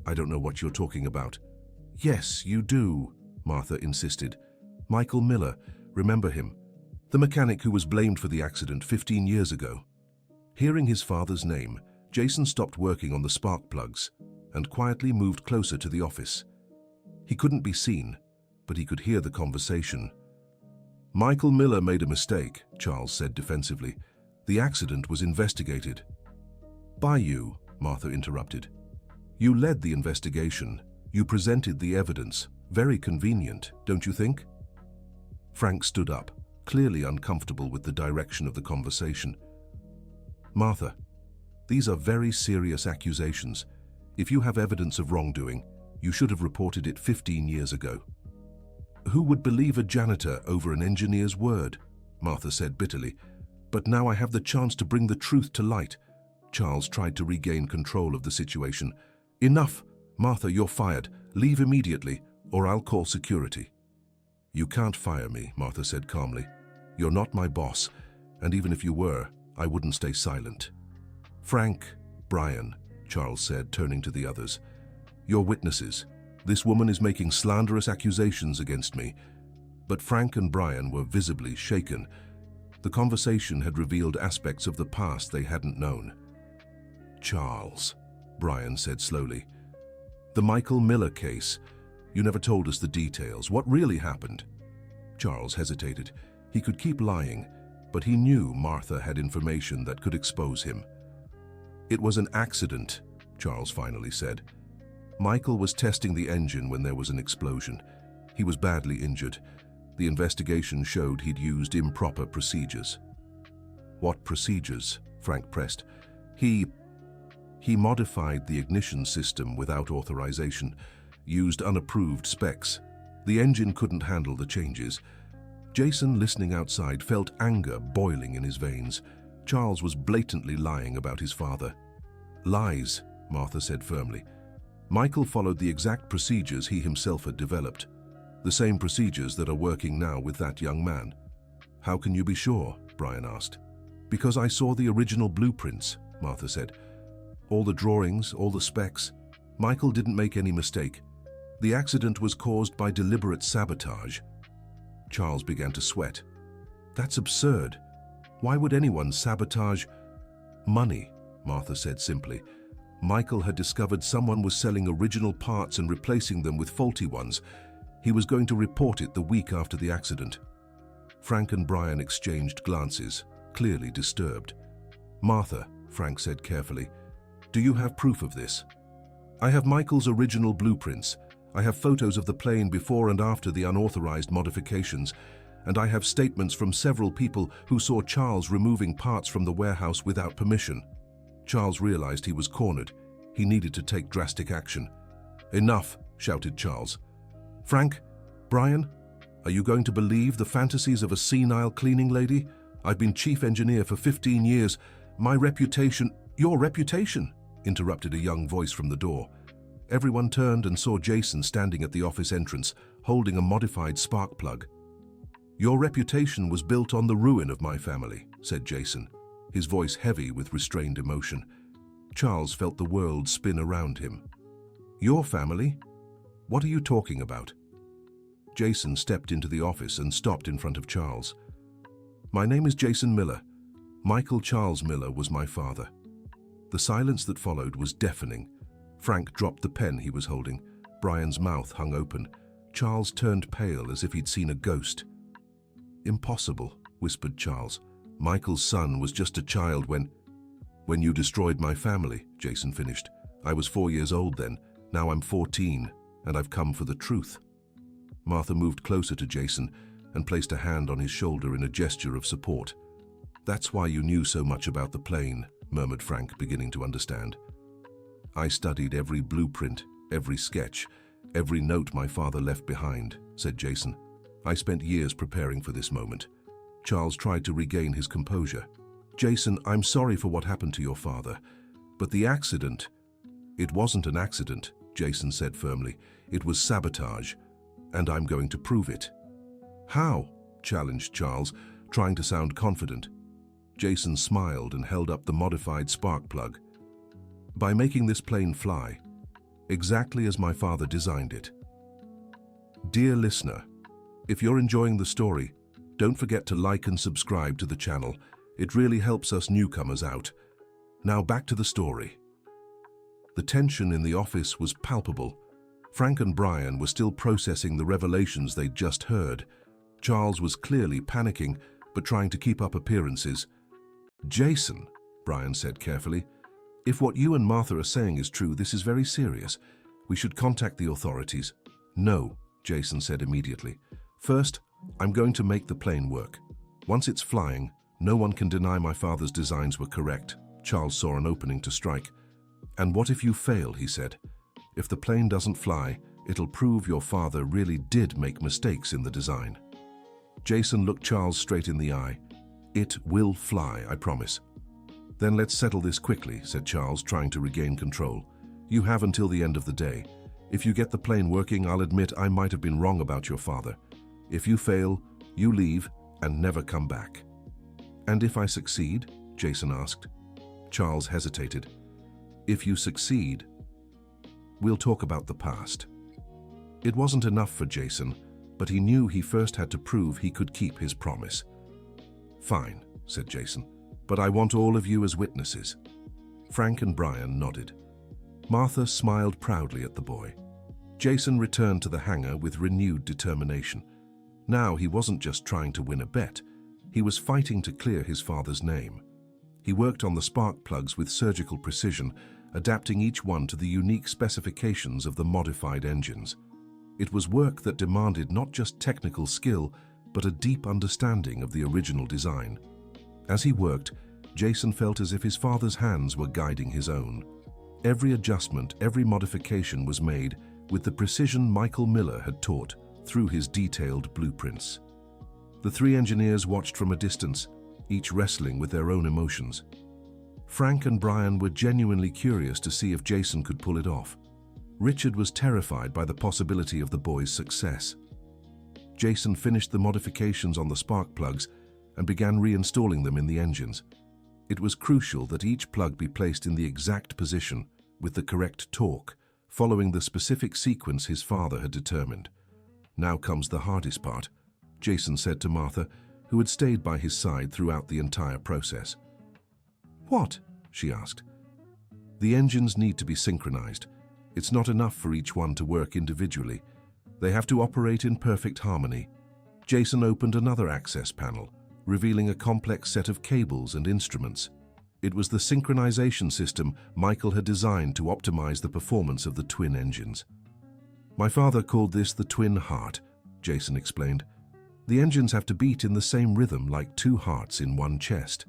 "I don't know what you're talking about." "Yes, you do," Martha insisted. "Michael Miller, remember him? The mechanic who was blamed for the accident 15 years ago." Hearing his father's name, Jason stopped working on the spark plugs and quietly moved closer to the office. He couldn't be seen, but he could hear the conversation. "Michael Miller made a mistake," Charles said defensively. "The accident was investigated." "By you," Martha interrupted. "You led the investigation. You presented the evidence. Very convenient, don't you think?" Frank stood up, clearly uncomfortable with the direction of the conversation. "Martha, these are very serious accusations. If you have evidence of wrongdoing, you should have reported it 15 years ago." "Who would believe a janitor over an engineer's word?" Martha said bitterly. "But now I have the chance to bring the truth to light." Charles tried to regain control of the situation. "Enough! Martha, you're fired. Leave immediately, or I'll call security." "You can't fire me," Martha said calmly. "You're not my boss, and even if you were, I wouldn't stay silent." "Frank, Brian," Charles said, turning to the others. "You're witnesses. This woman is making slanderous accusations against me." But Frank and Brian were visibly shaken. The conversation had revealed aspects of the past they hadn't known. "Charles," Brian said slowly, "the Michael Miller case. You never told us the details. What really happened?" Charles hesitated. He could keep lying, but he knew Martha had information that could expose him. "It was an accident," Charles finally said. "Michael was testing the engine when there was an explosion. He was badly injured. The investigation showed he'd used improper procedures." "What procedures?" Frank pressed. He modified the ignition system without authorization, used unapproved specs. The engine couldn't handle the changes." Jason, listening outside, felt anger boiling in his veins. Charles was blatantly lying about his father. "Lies," Martha said firmly. "Michael followed the exact procedures he himself had developed. The same procedures that are working now with that young man." "How can you be sure?" Brian asked. "Because I saw the original blueprints," Martha said. "All the drawings, all the specs. Michael didn't make any mistake. The accident was caused by deliberate sabotage." Charles began to sweat. "That's absurd. Why would anyone sabotage—" "Money," Martha said simply. "Michael had discovered someone was selling original parts and replacing them with faulty ones. He was going to report it the week after the accident." Frank and Brian exchanged glances, clearly disturbed. "Martha," Frank said carefully, "do you have proof of this?" "I have Michael's original blueprints. I have photos of the plane before and after the unauthorized modifications, and I have statements from several people who saw Charles removing parts from the warehouse without permission." Charles realized he was cornered. He needed to take drastic action. "Enough," shouted Charles. "Frank, Brian, are you going to believe the fantasies of a senile cleaning lady? I've been chief engineer for 15 years, My reputation, your reputation, interrupted a young voice from the door. Everyone turned and saw Jason standing at the office entrance, holding a modified spark plug. Your reputation was built on the ruin of my family, said Jason, his voice heavy with restrained emotion. Charles felt the world spin around him. Your family? What are you talking about? Jason stepped into the office and stopped in front of Charles. My name is Jason Miller. Michael Charles Miller was my father. The silence that followed was deafening. Frank dropped the pen he was holding. Brian's mouth hung open. Charles turned pale as if he'd seen a ghost. Impossible, whispered Charles. Michael's son was just a child when you destroyed my family, Jason finished. I was 4 years old then. Now I'm 14, and I've come for the truth. Martha moved closer to Jason and placed a hand on his shoulder in a gesture of support. That's why you knew so much about the plane, murmured Frank, beginning to understand. I studied every blueprint, every sketch, every note my father left behind, said Jason. I spent years preparing for this moment. Charles tried to regain his composure. Jason, I'm sorry for what happened to your father, but the accident... It wasn't an accident, Jason said firmly. It was sabotage, and I'm going to prove it. How? Challenged Charles, trying to sound confident. Jason smiled and held up the modified spark plug. By making this plane fly, exactly as my father designed it. Dear listener, if you're enjoying the story, don't forget to like and subscribe to the channel. It really helps us newcomers out. Now back to the story. The tension in the office was palpable. Frank and Brian were still processing the revelations they'd just heard. Charles was clearly panicking, but trying to keep up appearances. Jason, Brian said carefully, if what you and Martha are saying is true, this is very serious. We should contact the authorities. No, Jason said immediately. First, I'm going to make the plane work. Once it's flying, no one can deny my father's designs were correct. Charles saw an opening to strike. And what if you fail, he said. If the plane doesn't fly, it'll prove your father really did make mistakes in the design. Jason looked Charles straight in the eye. It will fly, I promise. Then let's settle this quickly, said Charles, trying to regain control. You have until the end of the day. If you get the plane working, I'll admit I might have been wrong about your father. If you fail, you leave and never come back. And if I succeed? Jason asked. Charles hesitated. If you succeed, we'll talk about the past. It wasn't enough for Jason, but he knew he first had to prove he could keep his promise. Fine, said Jason, but I want all of you as witnesses. Frank and Brian nodded. Martha smiled proudly at the boy. Jason returned to the hangar with renewed determination. Now he wasn't just trying to win a bet, he was fighting to clear his father's name. He worked on the spark plugs with surgical precision, adapting each one to the unique specifications of the modified engines. It was work that demanded not just technical skill, but a deep understanding of the original design. As he worked, Jason felt as if his father's hands were guiding his own. Every adjustment, every modification was made with the precision Michael Miller had taught through his detailed blueprints. The three engineers watched from a distance, each wrestling with their own emotions. Frank and Brian were genuinely curious to see if Jason could pull it off. Richard was terrified by the possibility of the boys' success. Jason finished the modifications on the spark plugs and began reinstalling them in the engines. It was crucial that each plug be placed in the exact position with the correct torque, following the specific sequence his father had determined. Now comes the hardest part, Jason said to Martha, who had stayed by his side throughout the entire process. What? She asked. The engines need to be synchronized. It's not enough for each one to work individually. They have to operate in perfect harmony. Jason opened another access panel, revealing a complex set of cables and instruments. It was the synchronization system Michael had designed to optimize the performance of the twin engines. My father called this the twin heart, Jason explained. The engines have to beat in the same rhythm like two hearts in one chest.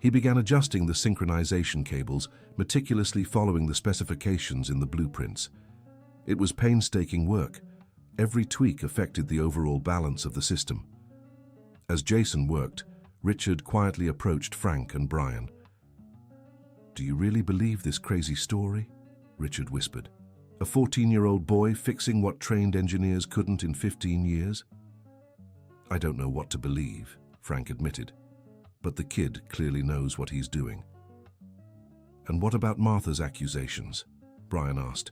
He began adjusting the synchronization cables, meticulously following the specifications in the blueprints. It was painstaking work. Every tweak affected the overall balance of the system. As Jason worked, Richard quietly approached Frank and Brian. "Do you really believe this crazy story?" Richard whispered. "A 14-year-old boy fixing what trained engineers couldn't in 15 years?" "I don't know what to believe," Frank admitted, "but the kid clearly knows what he's doing." "And what about Martha's accusations?" Brian asked.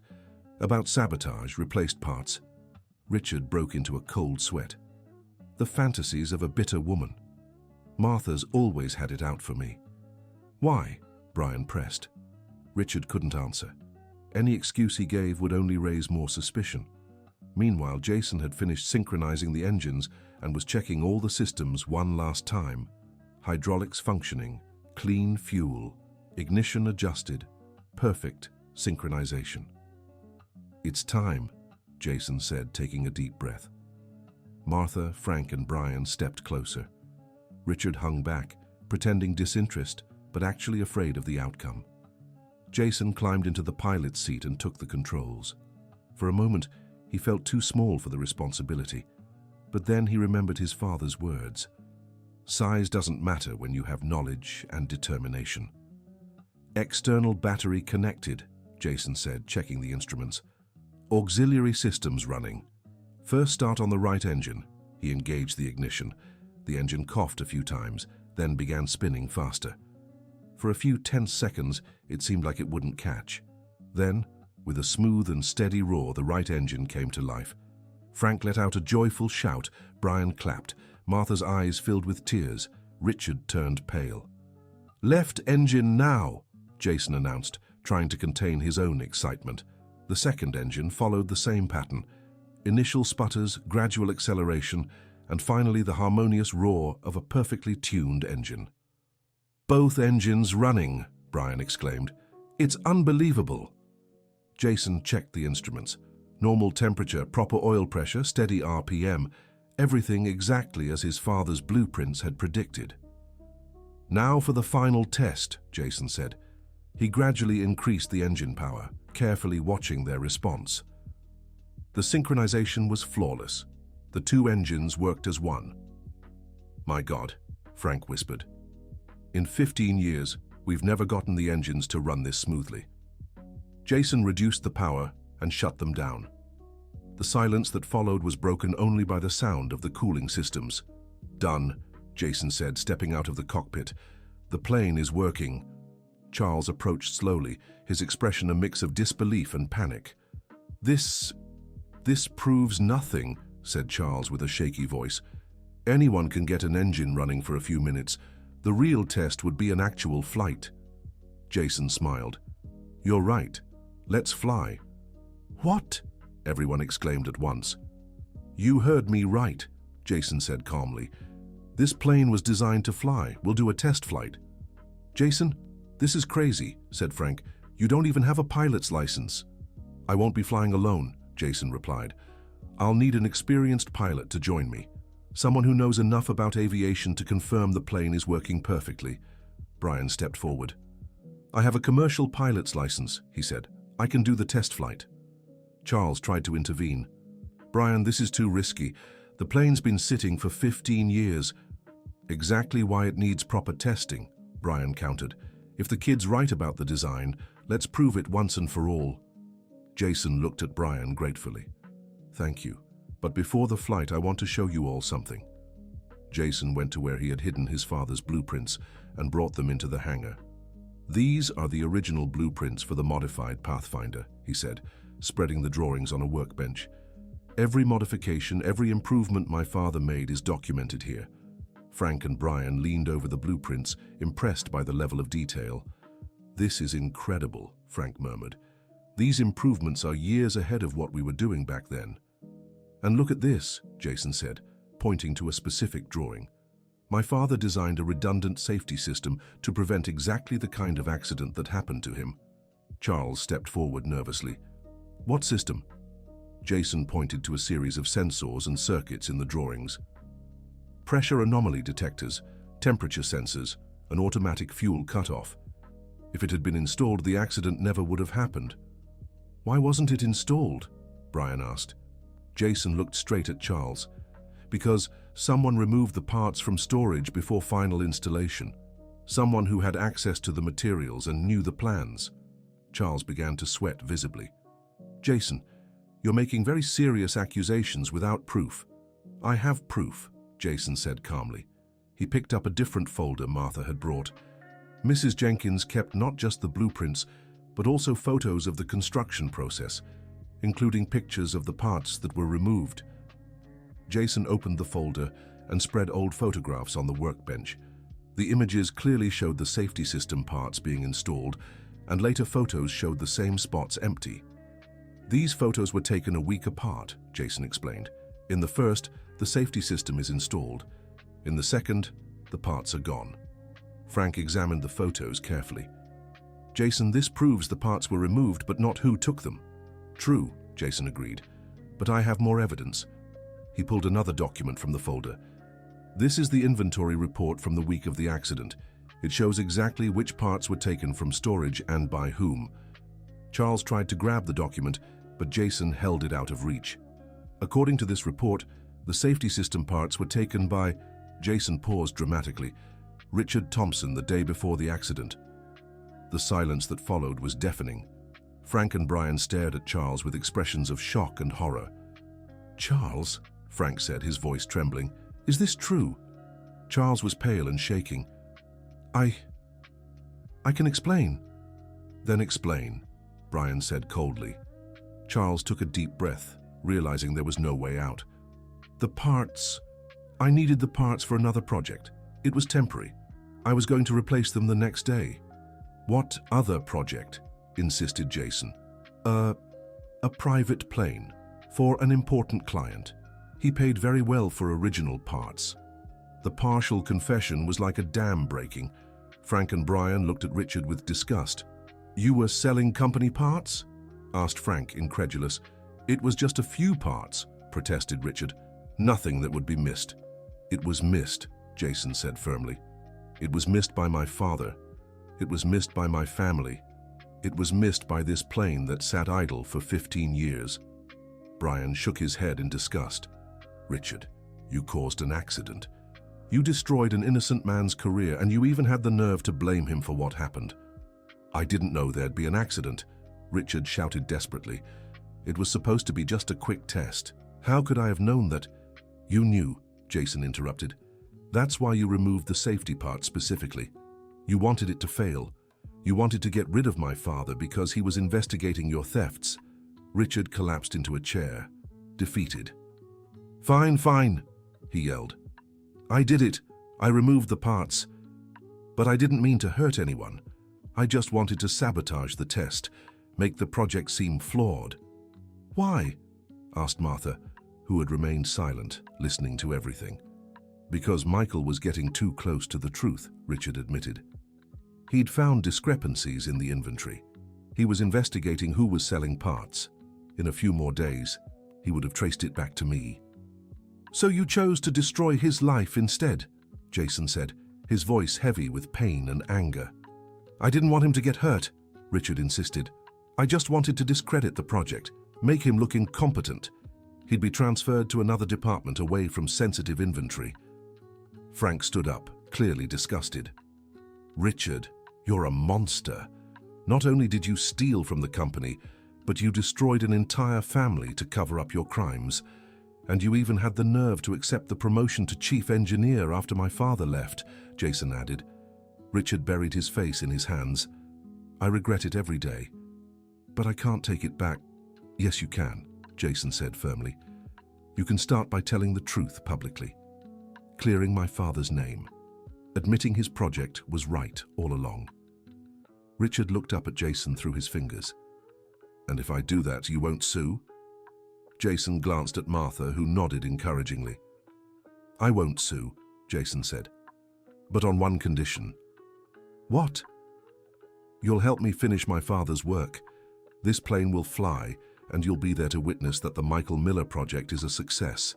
"About sabotage, replaced parts?" Richard broke into a cold sweat. "The fantasies of a bitter woman. Martha's always had it out for me." "Why?" Brian pressed. Richard couldn't answer. Any excuse he gave would only raise more suspicion. Meanwhile, Jason had finished synchronizing the engines and was checking all the systems one last time. Hydraulics functioning, clean fuel, ignition adjusted, perfect synchronization. "It's time," Jason said, taking a deep breath. Martha, Frank, and Brian stepped closer. Richard hung back, pretending disinterest, but actually afraid of the outcome. Jason climbed into the pilot's seat and took the controls. For a moment, he felt too small for the responsibility, but then he remembered his father's words. "Size doesn't matter when you have knowledge and determination." "External battery connected," Jason said, checking the instruments. "Auxiliary systems running. First start on the right engine." He engaged the ignition. The engine coughed a few times, then began spinning faster. For a few tense seconds, it seemed like it wouldn't catch. Then, with a smooth and steady roar, the right engine came to life. Frank let out a joyful shout. Brian clapped. Martha's eyes filled with tears. Richard turned pale. "Left engine now," Jason announced, trying to contain his own excitement. The second engine followed the same pattern. Initial sputters, gradual acceleration, and finally the harmonious roar of a perfectly tuned engine. "Both engines running," Brian exclaimed. "It's unbelievable." Jason checked the instruments. Normal temperature, proper oil pressure, steady RPM, everything exactly as his father's blueprints had predicted. "Now for the final test," Jason said. He gradually increased the engine power, carefully watching their response. The synchronization was flawless. The two engines worked as one. "My God," Frank whispered. "In 15 years, we've never gotten the engines to run this smoothly." Jason reduced the power and shut them down. The silence that followed was broken only by the sound of the cooling systems. "Done," Jason said, stepping out of the cockpit. "The plane is working." Charles approached slowly, his expression a mix of disbelief and panic. This proves nothing," said Charles with a shaky voice. "Anyone can get an engine running for a few minutes. The real test would be an actual flight." Jason smiled. "You're right. Let's fly." "What?" everyone exclaimed at once. "You heard me right," Jason said calmly. "This plane was designed to fly. We'll do a test flight." "Jason, this is crazy," said Frank. "You don't even have a pilot's license." "I won't be flying alone," Jason replied. "I'll need an experienced pilot to join me. Someone who knows enough about aviation to confirm the plane is working perfectly." Brian stepped forward. "I have a commercial pilot's license," he said. "I can do the test flight." Charles tried to intervene. "Brian, this is too risky. The plane's been sitting for 15 years. "Exactly why it needs proper testing," Brian countered. "If the kid's right about the design, let's prove it once and for all." Jason looked at Brian gratefully. "Thank you. But before the flight, I want to show you all something." Jason went to where he had hidden his father's blueprints and brought them into the hangar. "These are the original blueprints for the modified Pathfinder," he said, spreading the drawings on a workbench. "Every modification, every improvement my father made is documented here." Frank and Brian leaned over the blueprints, impressed by the level of detail. "This is incredible," Frank murmured. "These improvements are years ahead of what we were doing back then." "And look at this," Jason said, pointing to a specific drawing. "My father designed a redundant safety system to prevent exactly the kind of accident that happened to him." Charles stepped forward nervously. "What system?" Jason pointed to a series of sensors and circuits in the drawings. "Pressure anomaly detectors, temperature sensors, an automatic fuel cutoff. If it had been installed, the accident never would have happened." "Why wasn't it installed?" Brian asked. Jason looked straight at Charles. "Because someone removed the parts from storage before final installation." someone who had access to the materials and knew the plans. Charles began to sweat visibly. Jason, you're making very serious accusations without proof. I have proof, Jason said calmly. He picked up a different folder Martha had brought. Mrs. Jenkins kept not just the blueprints, but also photos of the construction process, including pictures of the parts that were removed. Jason opened the folder and spread old photographs on the workbench. The images clearly showed the safety system parts being installed, and later photos showed the same spots empty. These photos were taken a week apart, Jason explained. In the first, the safety system is installed. In the second, the parts are gone. Frank examined the photos carefully. Jason, this proves the parts were removed, but not who took them. True, Jason agreed, but I have more evidence. He pulled another document from the folder. This is the inventory report from the week of the accident. It shows exactly which parts were taken from storage and by whom. Charles tried to grab the document, but Jason held it out of reach. According to this report, the safety system parts were taken by, Jason paused dramatically, Richard Thompson the day before the accident. The silence that followed was deafening. Frank and Brian stared at Charles with expressions of shock and horror. Charles, Frank said, his voice trembling, is this true? Charles was pale and shaking. I can explain. Then explain, Brian said coldly. Charles took a deep breath, realizing there was no way out. The parts. I needed the parts for another project. It was temporary. I was going to replace them the next day. What other project? Insisted Jason. A private plane for an important client. He paid very well for original parts. The partial confession was like a dam breaking. Frank and Brian looked at Richard with disgust. You were selling company parts? Asked Frank, incredulous. It was just a few parts, protested Richard. Nothing that would be missed. It was missed, Jason said firmly. It was missed by my father. It was missed by my family. It was missed by this plane that sat idle for 15 years. Brian shook his head in disgust. Richard, you caused an accident. You destroyed an innocent man's career, and you even had the nerve to blame him for what happened. I didn't know there'd be an accident, Richard shouted desperately. It was supposed to be just a quick test. How could I have known that? You knew, Jason interrupted. That's why you removed the safety part specifically. You wanted it to fail. You wanted to get rid of my father because he was investigating your thefts. Richard collapsed into a chair, defeated. Fine, fine, he yelled. I did it. I removed the parts. But I didn't mean to hurt anyone. I just wanted to sabotage the test, make the project seem flawed. Why? Asked Martha, who had remained silent, listening to everything. Because Michael was getting too close to the truth, Richard admitted. He'd found discrepancies in the inventory. He was investigating who was selling parts. In a few more days, he would have traced it back to me. So you chose to destroy his life instead, Jason said, his voice heavy with pain and anger. I didn't want him to get hurt, Richard insisted. I just wanted to discredit the project, make him look incompetent. He'd be transferred to another department away from sensitive inventory. Frank stood up, clearly disgusted. Richard, you're a monster. Not only did you steal from the company, but you destroyed an entire family to cover up your crimes. And you even had the nerve to accept the promotion to chief engineer after my father left, Jason added. Richard buried his face in his hands. I regret it every day. But I can't take it back. Yes, you can, Jason said firmly. You can start by telling the truth publicly. Clearing my father's name. Admitting his project was right all along. Richard looked up at Jason through his fingers. And if I do that, you won't sue? Jason glanced at Martha, who nodded encouragingly. I won't sue, Jason said. But on one condition. What? You'll help me finish my father's work. This plane will fly, and you'll be there to witness that the Michael Miller project is a success.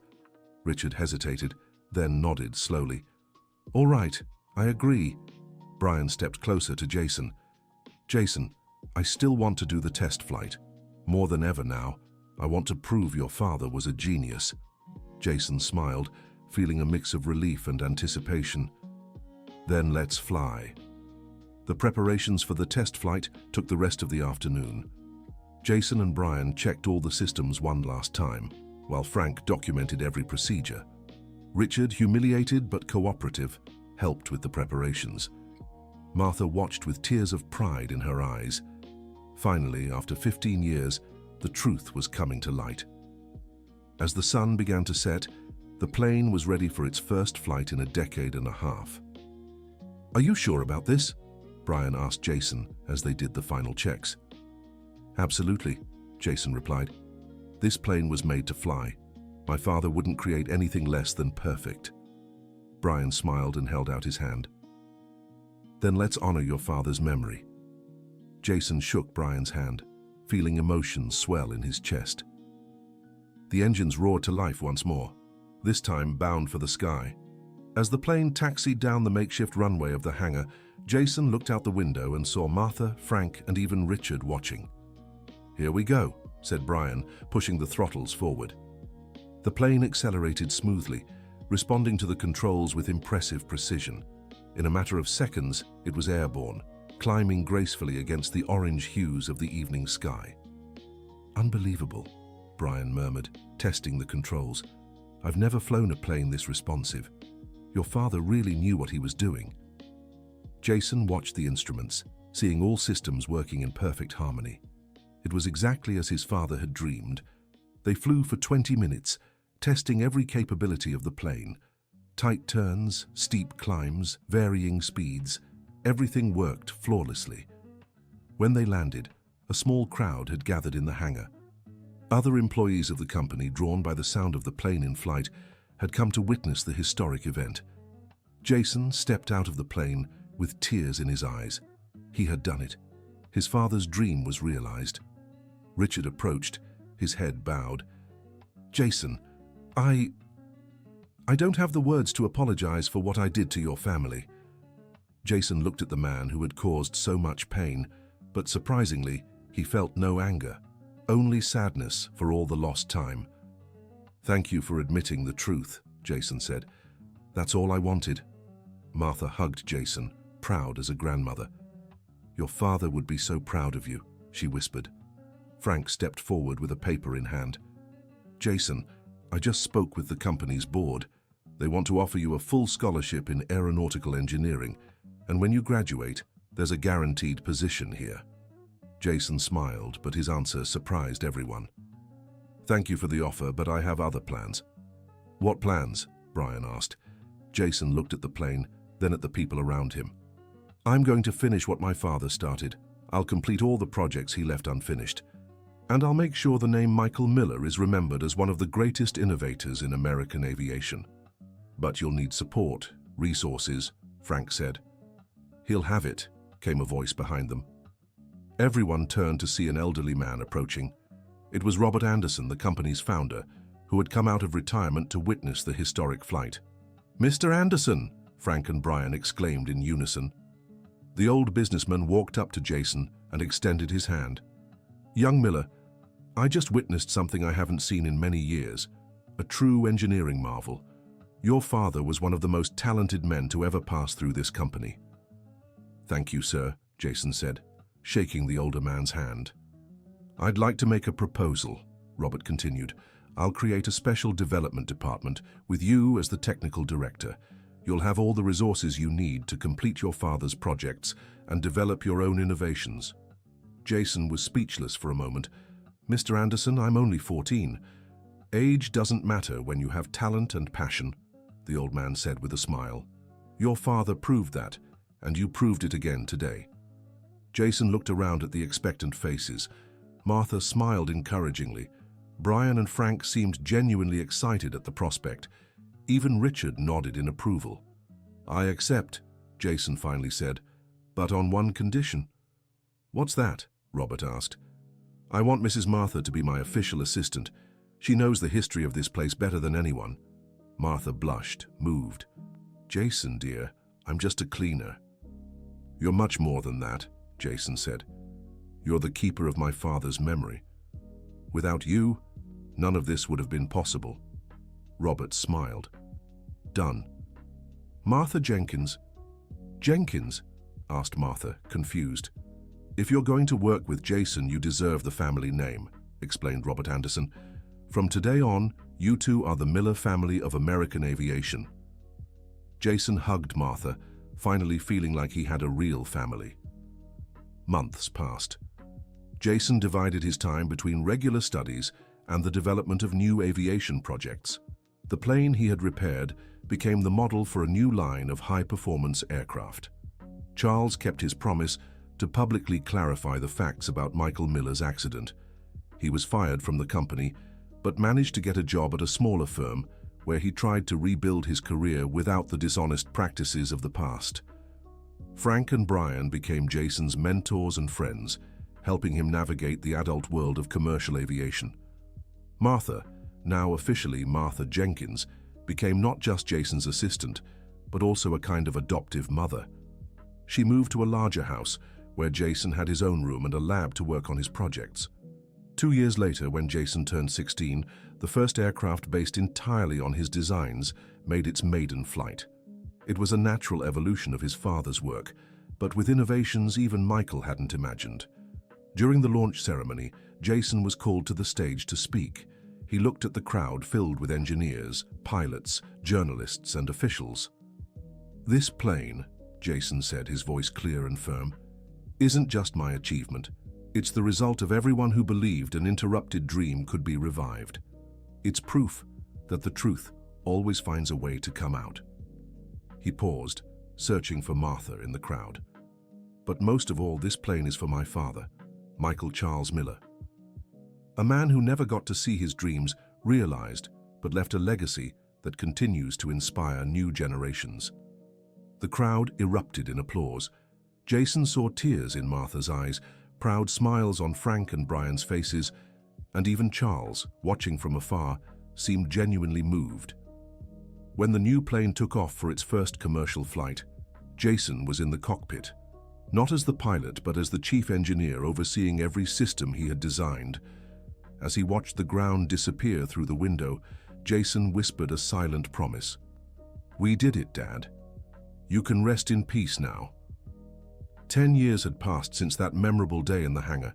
Richard hesitated, then nodded slowly. All right, I agree. Brian stepped closer to Jason. Jason, I still want to do the test flight. More than ever now, I want to prove your father was a genius. Jason smiled, feeling a mix of relief and anticipation. Then let's fly. The preparations for the test flight took the rest of the afternoon. Jason and Brian checked all the systems one last time, while Frank documented every procedure. Richard, humiliated but cooperative, helped with the preparations. Martha watched with tears of pride in her eyes. Finally, after 15 years, the truth was coming to light. As the sun began to set, the plane was ready for its first flight in a decade and a half. "Are you sure about this?" Brian asked Jason as they did the final checks. "Absolutely," Jason replied. "This plane was made to fly. My father wouldn't create anything less than perfect." Brian smiled and held out his hand. "Then let's honor your father's memory." Jason shook Brian's hand, feeling emotions swell in his chest. The engines roared to life once more, this time bound for the sky. As the plane taxied down the makeshift runway of the hangar, Jason looked out the window and saw Martha, Frank, and even Richard watching. "Here we go," said Brian, pushing the throttles forward. The plane accelerated smoothly, responding to the controls with impressive precision. In a matter of seconds, it was airborne, climbing gracefully against the orange hues of the evening sky. "Unbelievable," Brian murmured, testing the controls. "I've never flown a plane this responsive. Your father really knew what he was doing." Jason watched the instruments, seeing all systems working in perfect harmony. It was exactly as his father had dreamed. They flew for 20 minutes, testing every capability of the plane. Tight turns, steep climbs, varying speeds, everything worked flawlessly. When they landed, a small crowd had gathered in the hangar. Other employees of the company, drawn by the sound of the plane in flight, had come to witness the historic event. Jason stepped out of the plane with tears in his eyes. He had done it. His father's dream was realized. Richard approached, his head bowed. "Jason, I don't have the words to apologize for what I did to your family." Jason looked at the man who had caused so much pain, but surprisingly, he felt no anger, only sadness for all the lost time. "Thank you for admitting the truth," Jason said. "That's all I wanted." Martha hugged Jason, proud as a grandmother. "Your father would be so proud of you," she whispered. Frank stepped forward with a paper in hand. "Jason, I just spoke with the company's board. They want to offer you a full scholarship in aeronautical engineering, and when you graduate, there's a guaranteed position here." Jason smiled, but his answer surprised everyone. "Thank you for the offer, but I have other plans." "What plans?" Brian asked. Jason looked at the plane, then at the people around him. "I'm going to finish what my father started. I'll complete all the projects he left unfinished. And I'll make sure the name Michael Miller is remembered as one of the greatest innovators in American aviation. But you'll need support, resources," Frank said. "He'll have it," came a voice behind them. Everyone turned to see an elderly man approaching. It was Robert Anderson, the company's founder, who had come out of retirement to witness the historic flight. "Mr. Anderson!" Frank and Brian exclaimed in unison. The old businessman walked up to Jason and extended his hand. "Young Miller, I just witnessed something I haven't seen in many years, a true engineering marvel. Your father was one of the most talented men to ever pass through this company." "Thank you, sir," Jason said, shaking the older man's hand. "I'd like to make a proposal," Robert continued. "I'll create a special development department with you as the technical director. You'll have all the resources you need to complete your father's projects and develop your own innovations." Jason was speechless for a moment. "Mr. Anderson, I'm only 14. Age doesn't matter when you have talent and passion," the old man said with a smile. "Your father proved that, and you proved it again today." Jason looked around at the expectant faces. Martha smiled encouragingly. Brian and Frank seemed genuinely excited at the prospect. Even Richard nodded in approval. "I accept," Jason finally said, "but on one condition." "What's that?" Robert asked. "I want Mrs. Martha to be my official assistant. She knows the history of this place better than anyone." Martha blushed, moved. "Jason, dear, I'm just a cleaner." "You're much more than that," Jason said. "You're the keeper of my father's memory. Without you, none of this would have been possible." Robert smiled. "Done." "Martha Jenkins, Jenkins? Asked Martha, confused. If you're going to work with Jason, you deserve the family name, explained Robert Anderson. From today on, you two are the Miller family of American aviation. Jason hugged Martha, finally feeling like he had a real family. Months passed. Jason divided his time between regular studies and the development of new aviation projects. The plane he had repaired became the model for a new line of high-performance aircraft. Charles kept his promise to publicly clarify the facts about Michael Miller's accident. He was fired from the company, but managed to get a job at a smaller firm where he tried to rebuild his career without the dishonest practices of the past. Frank and Brian became Jason's mentors and friends, helping him navigate the adult world of commercial aviation. Martha, now officially Martha Jenkins, became not just Jason's assistant, but also a kind of adoptive mother. She moved to a larger house, where Jason had his own room and a lab to work on his projects. 2 years later, when Jason turned 16, the first aircraft based entirely on his designs made its maiden flight. It was a natural evolution of his father's work, but with innovations even Michael hadn't imagined. During the launch ceremony, Jason was called to the stage to speak. He looked at the crowd filled with engineers, pilots, journalists, and officials. "This plane," Jason said, his voice clear and firm, "isn't just my achievement. It's the result of everyone who believed an interrupted dream could be revived. It's proof that the truth always finds a way to come out." He paused, searching for Martha in the crowd. "But most of all, this plane is for my father, Michael Charles Miller. A man who never got to see his dreams realized, but left a legacy that continues to inspire new generations." The crowd erupted in applause. Jason saw tears in Martha's eyes, proud smiles on Frank and Brian's faces, and even Charles, watching from afar, seemed genuinely moved. When the new plane took off for its first commercial flight, Jason was in the cockpit, not as the pilot but as the chief engineer overseeing every system he had designed. As he watched the ground disappear through the window, Jason whispered a silent promise. "We did it, Dad. You can rest in peace now." 10 years had passed since that memorable day in the hangar.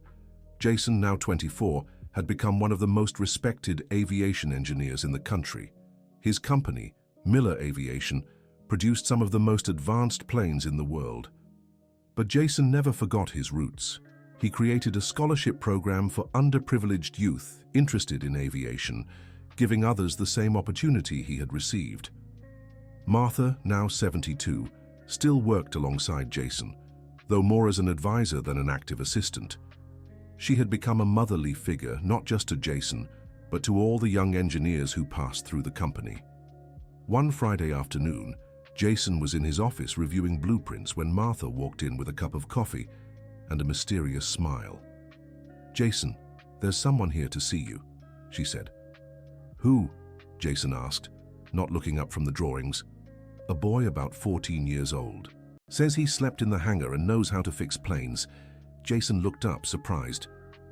Jason, now 24, had become one of the most respected aviation engineers in the country. His company, Miller Aviation, produced some of the most advanced planes in the world. But Jason never forgot his roots. He created a scholarship program for underprivileged youth interested in aviation, giving others the same opportunity he had received. Martha, now 72, still worked alongside Jason, though more as an advisor than an active assistant. She had become a motherly figure not just to Jason, but to all the young engineers who passed through the company. One Friday afternoon, Jason was in his office reviewing blueprints when Martha walked in with a cup of coffee and a mysterious smile. "Jason, there's someone here to see you," she said. "Who?" Jason asked, not looking up from the drawings. "A boy about 14 years old. Says he slept in the hangar and knows how to fix planes." Jason looked up, surprised.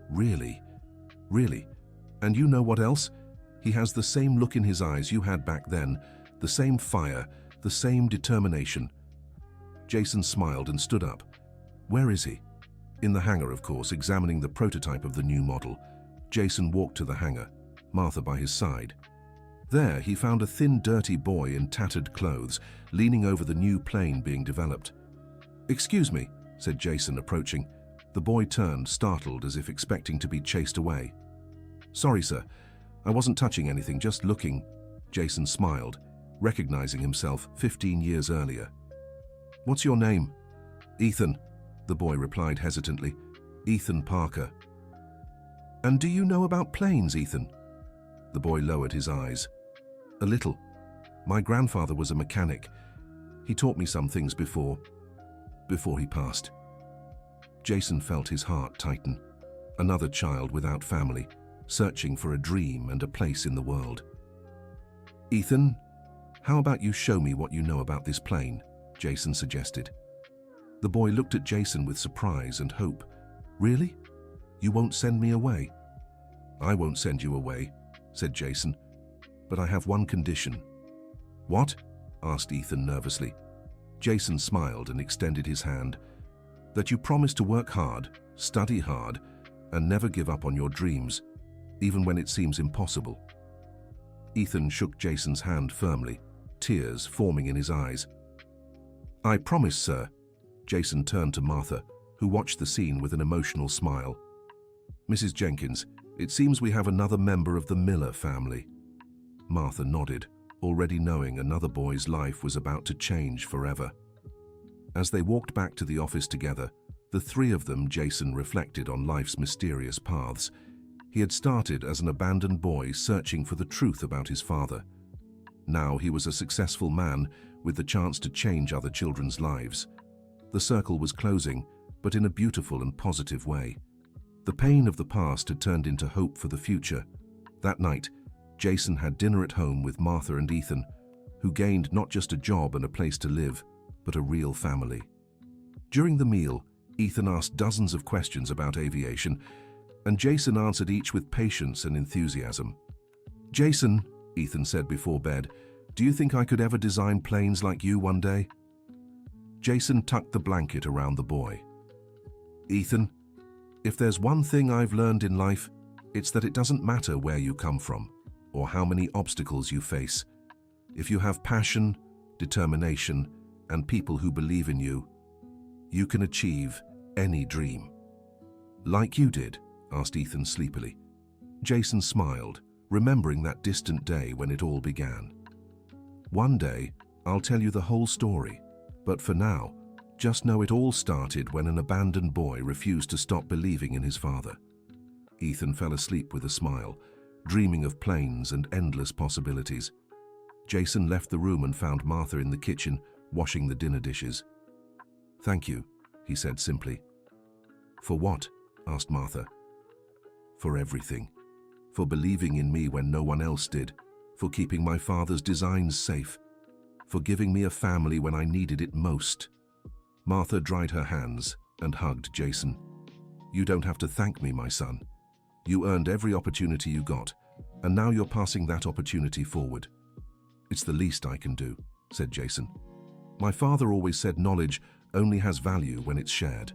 "Really? Really? And you know what else? He has the same look in his eyes you had back then, the same fire, the same determination." Jason smiled and stood up. "Where is he?" "In the hangar, of course, examining the prototype of the new model." Jason walked to the hangar, Martha by his side. There, he found a thin, dirty boy in tattered clothes, leaning over the new plane being developed. "Excuse me," said Jason, approaching. The boy turned, startled, as if expecting to be chased away. "Sorry, sir. I wasn't touching anything, just looking." Jason smiled, recognizing himself 15 years earlier. "What's your name?" "Ethan," the boy replied hesitantly. "Ethan Parker." "And do you know about planes, Ethan?" The boy lowered his eyes. "A little. My grandfather was a mechanic. He taught me some things before he passed." Jason felt his heart tighten. Another child without family, searching for a dream and a place in the world. "Ethan, how about you show me what you know about this plane?" Jason suggested. The boy looked at Jason with surprise and hope. "Really? You won't send me away?" "I won't send you away," said Jason, "but I have one condition." "What?" asked Ethan nervously. Jason smiled and extended his hand. That you promise to work hard, study hard, and never give up on your dreams, even when it seems impossible. Ethan shook Jason's hand firmly, tears forming in his eyes. I promise, sir. Jason turned to Martha, who watched the scene with an emotional smile. Mrs. Jenkins, it seems we have another member of the Miller family. Martha nodded, already knowing another boy's life was about to change forever. As they walked back to the office together, the three of them, Jason reflected on life's mysterious paths. He had started as an abandoned boy searching for the truth about his father. Now he was a successful man with the chance to change other children's lives. The circle was closing, but in a beautiful and positive way. The pain of the past had turned into hope for the future. That night, Jason had dinner at home with Martha and Ethan, who gained not just a job and a place to live, but a real family. During the meal, Ethan asked dozens of questions about aviation, and Jason answered each with patience and enthusiasm. Jason, Ethan said before bed, do you think I could ever design planes like you one day? Jason tucked the blanket around the boy. Ethan, if there's one thing I've learned in life, it's that it doesn't matter where you come from or how many obstacles you face. If you have passion, determination, and people who believe in you, you can achieve any dream. Like you did? Asked Ethan sleepily. Jason smiled, remembering that distant day when it all began. One day, I'll tell you the whole story, but for now, just know it all started when an abandoned boy refused to stop believing in his father. Ethan fell asleep with a smile, dreaming of planes and endless possibilities. Jason left the room and found Martha in the kitchen, washing the dinner dishes. Thank you, he said simply. For what? Asked Martha. For everything. For believing in me when no one else did. For keeping my father's designs safe. For giving me a family when I needed it most. Martha dried her hands and hugged Jason. You don't have to thank me, my son. You earned every opportunity you got, and now you're passing that opportunity forward. It's the least I can do, said Jason. My father always said knowledge only has value when it's shared.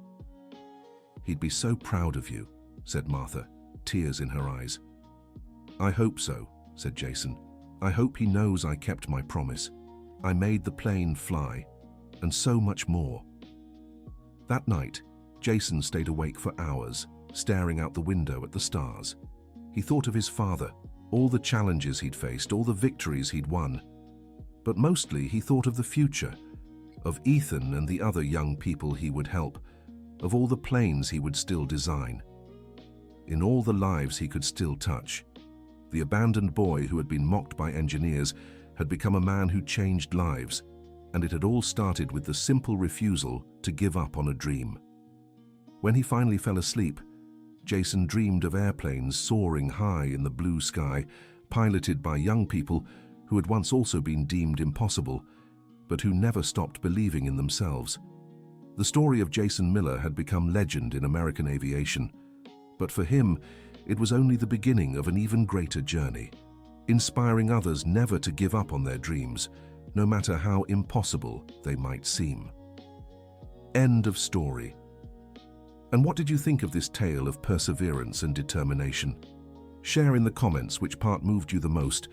He'd be so proud of you, said Martha, tears in her eyes. I hope so, said Jason. I hope he knows I kept my promise. I made the plane fly, and so much more. That night, Jason stayed awake for hours, staring out the window at the stars. He thought of his father, all the challenges he'd faced, all the victories he'd won. But mostly he thought of the future, of Ethan and the other young people he would help, of all the planes he would still design. In all the lives he could still touch. The abandoned boy who had been mocked by engineers had become a man who changed lives, and it had all started with the simple refusal to give up on a dream. When he finally fell asleep, Jason dreamed of airplanes soaring high in the blue sky, piloted by young people who had once also been deemed impossible, but who never stopped believing in themselves. The story of Jason Miller had become legend in American aviation, but for him, it was only the beginning of an even greater journey, inspiring others never to give up on their dreams, no matter how impossible they might seem. End of story. And what did you think of this tale of perseverance and determination? Share in the comments which part moved you the most,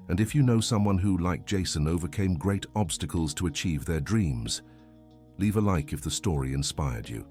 and if you know someone who, like Jason, overcame great obstacles to achieve their dreams. Leave a like if the story inspired you.